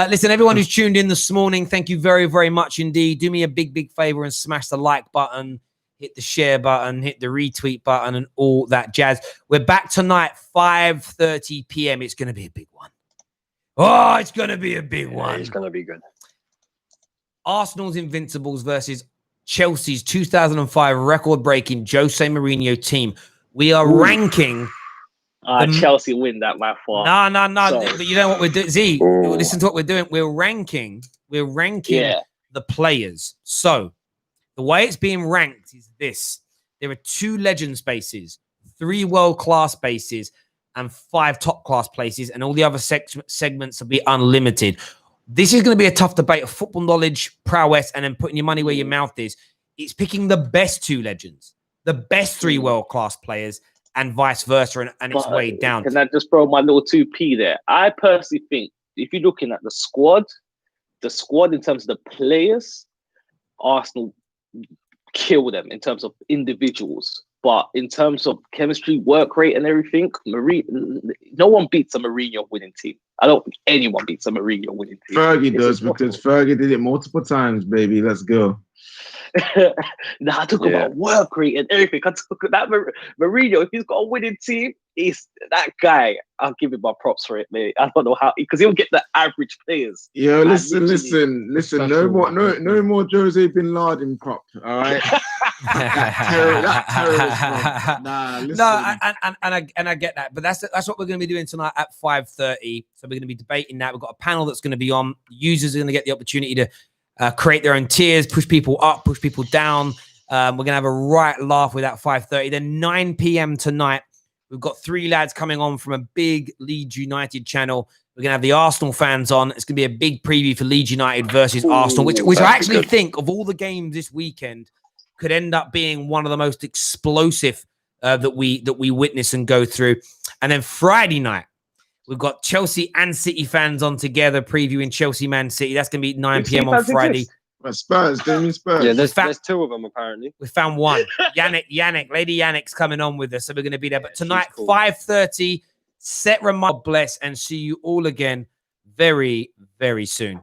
Listen, everyone who's tuned in this morning, thank you very, very much indeed. Do me a big, big favor and smash the like button, hit the share button, hit the retweet button, and all that jazz. We're back tonight, 5:30 p.m. It's going to be a big one. Oh, it's going to be a big one. It's going to be good. Arsenal's Invincibles versus Chelsea's 2005 record-breaking Jose Mourinho team. We are ranking. Chelsea win that by far. No. But you know what we're doing? Z, listen to what we're doing. We're ranking the players. So the way it's being ranked is this. There are 2 legend spaces, 3 world-class spaces, and 5 top-class places, and all the other segments will be unlimited. This is going to be a tough debate of football knowledge, prowess, and then putting your money where your mouth is. It's picking the best 2 legends, the best 3 world-class players, and vice versa, and it's way down. Can I just throw my little 2p there? I personally think if you're looking at the squad in terms of the players, Arsenal kill them in terms of individuals. But in terms of chemistry, work rate, and everything, no one beats a Mourinho winning team. I don't think anyone beats a Mourinho winning team. Fergie does because Fergie did it multiple times, baby. Let's go. I talk about work rate and everything. I talk that Mourinho, if he's got a winning team, he's that guy. I'll give him my props for it, mate. I don't know how, because he'll get the average players. Yo, listen. No more Jose Bin Laden prop. All right. I get that, but that's what we're going to be doing tonight at 5:30. So we're going to be debating that. We've got a panel that's going to be on. Users are going to get the opportunity to create their own tiers, push people up, push people down. We're going to have a right laugh with that 5:30. Then 9 p.m. tonight, We've got 3 lads coming on from a big Leeds United channel. We're going to have the Arsenal fans on. It's going to be a big preview for Leeds United versus Arsenal, which I actually think of all the games this weekend could end up being one of the most explosive that we witness and go through. And then Friday night, we've got Chelsea and City fans on together previewing Chelsea Man City. That's going to be 9 p.m. on Friday. Spurs, do you mean Spurs? Yeah, there's 2 of them apparently. We found one. Yannick, Lady Yannick's coming on with us, so we're going to be there. But tonight, cool. 5:30, set reminder, bless, and see you all again very, very soon.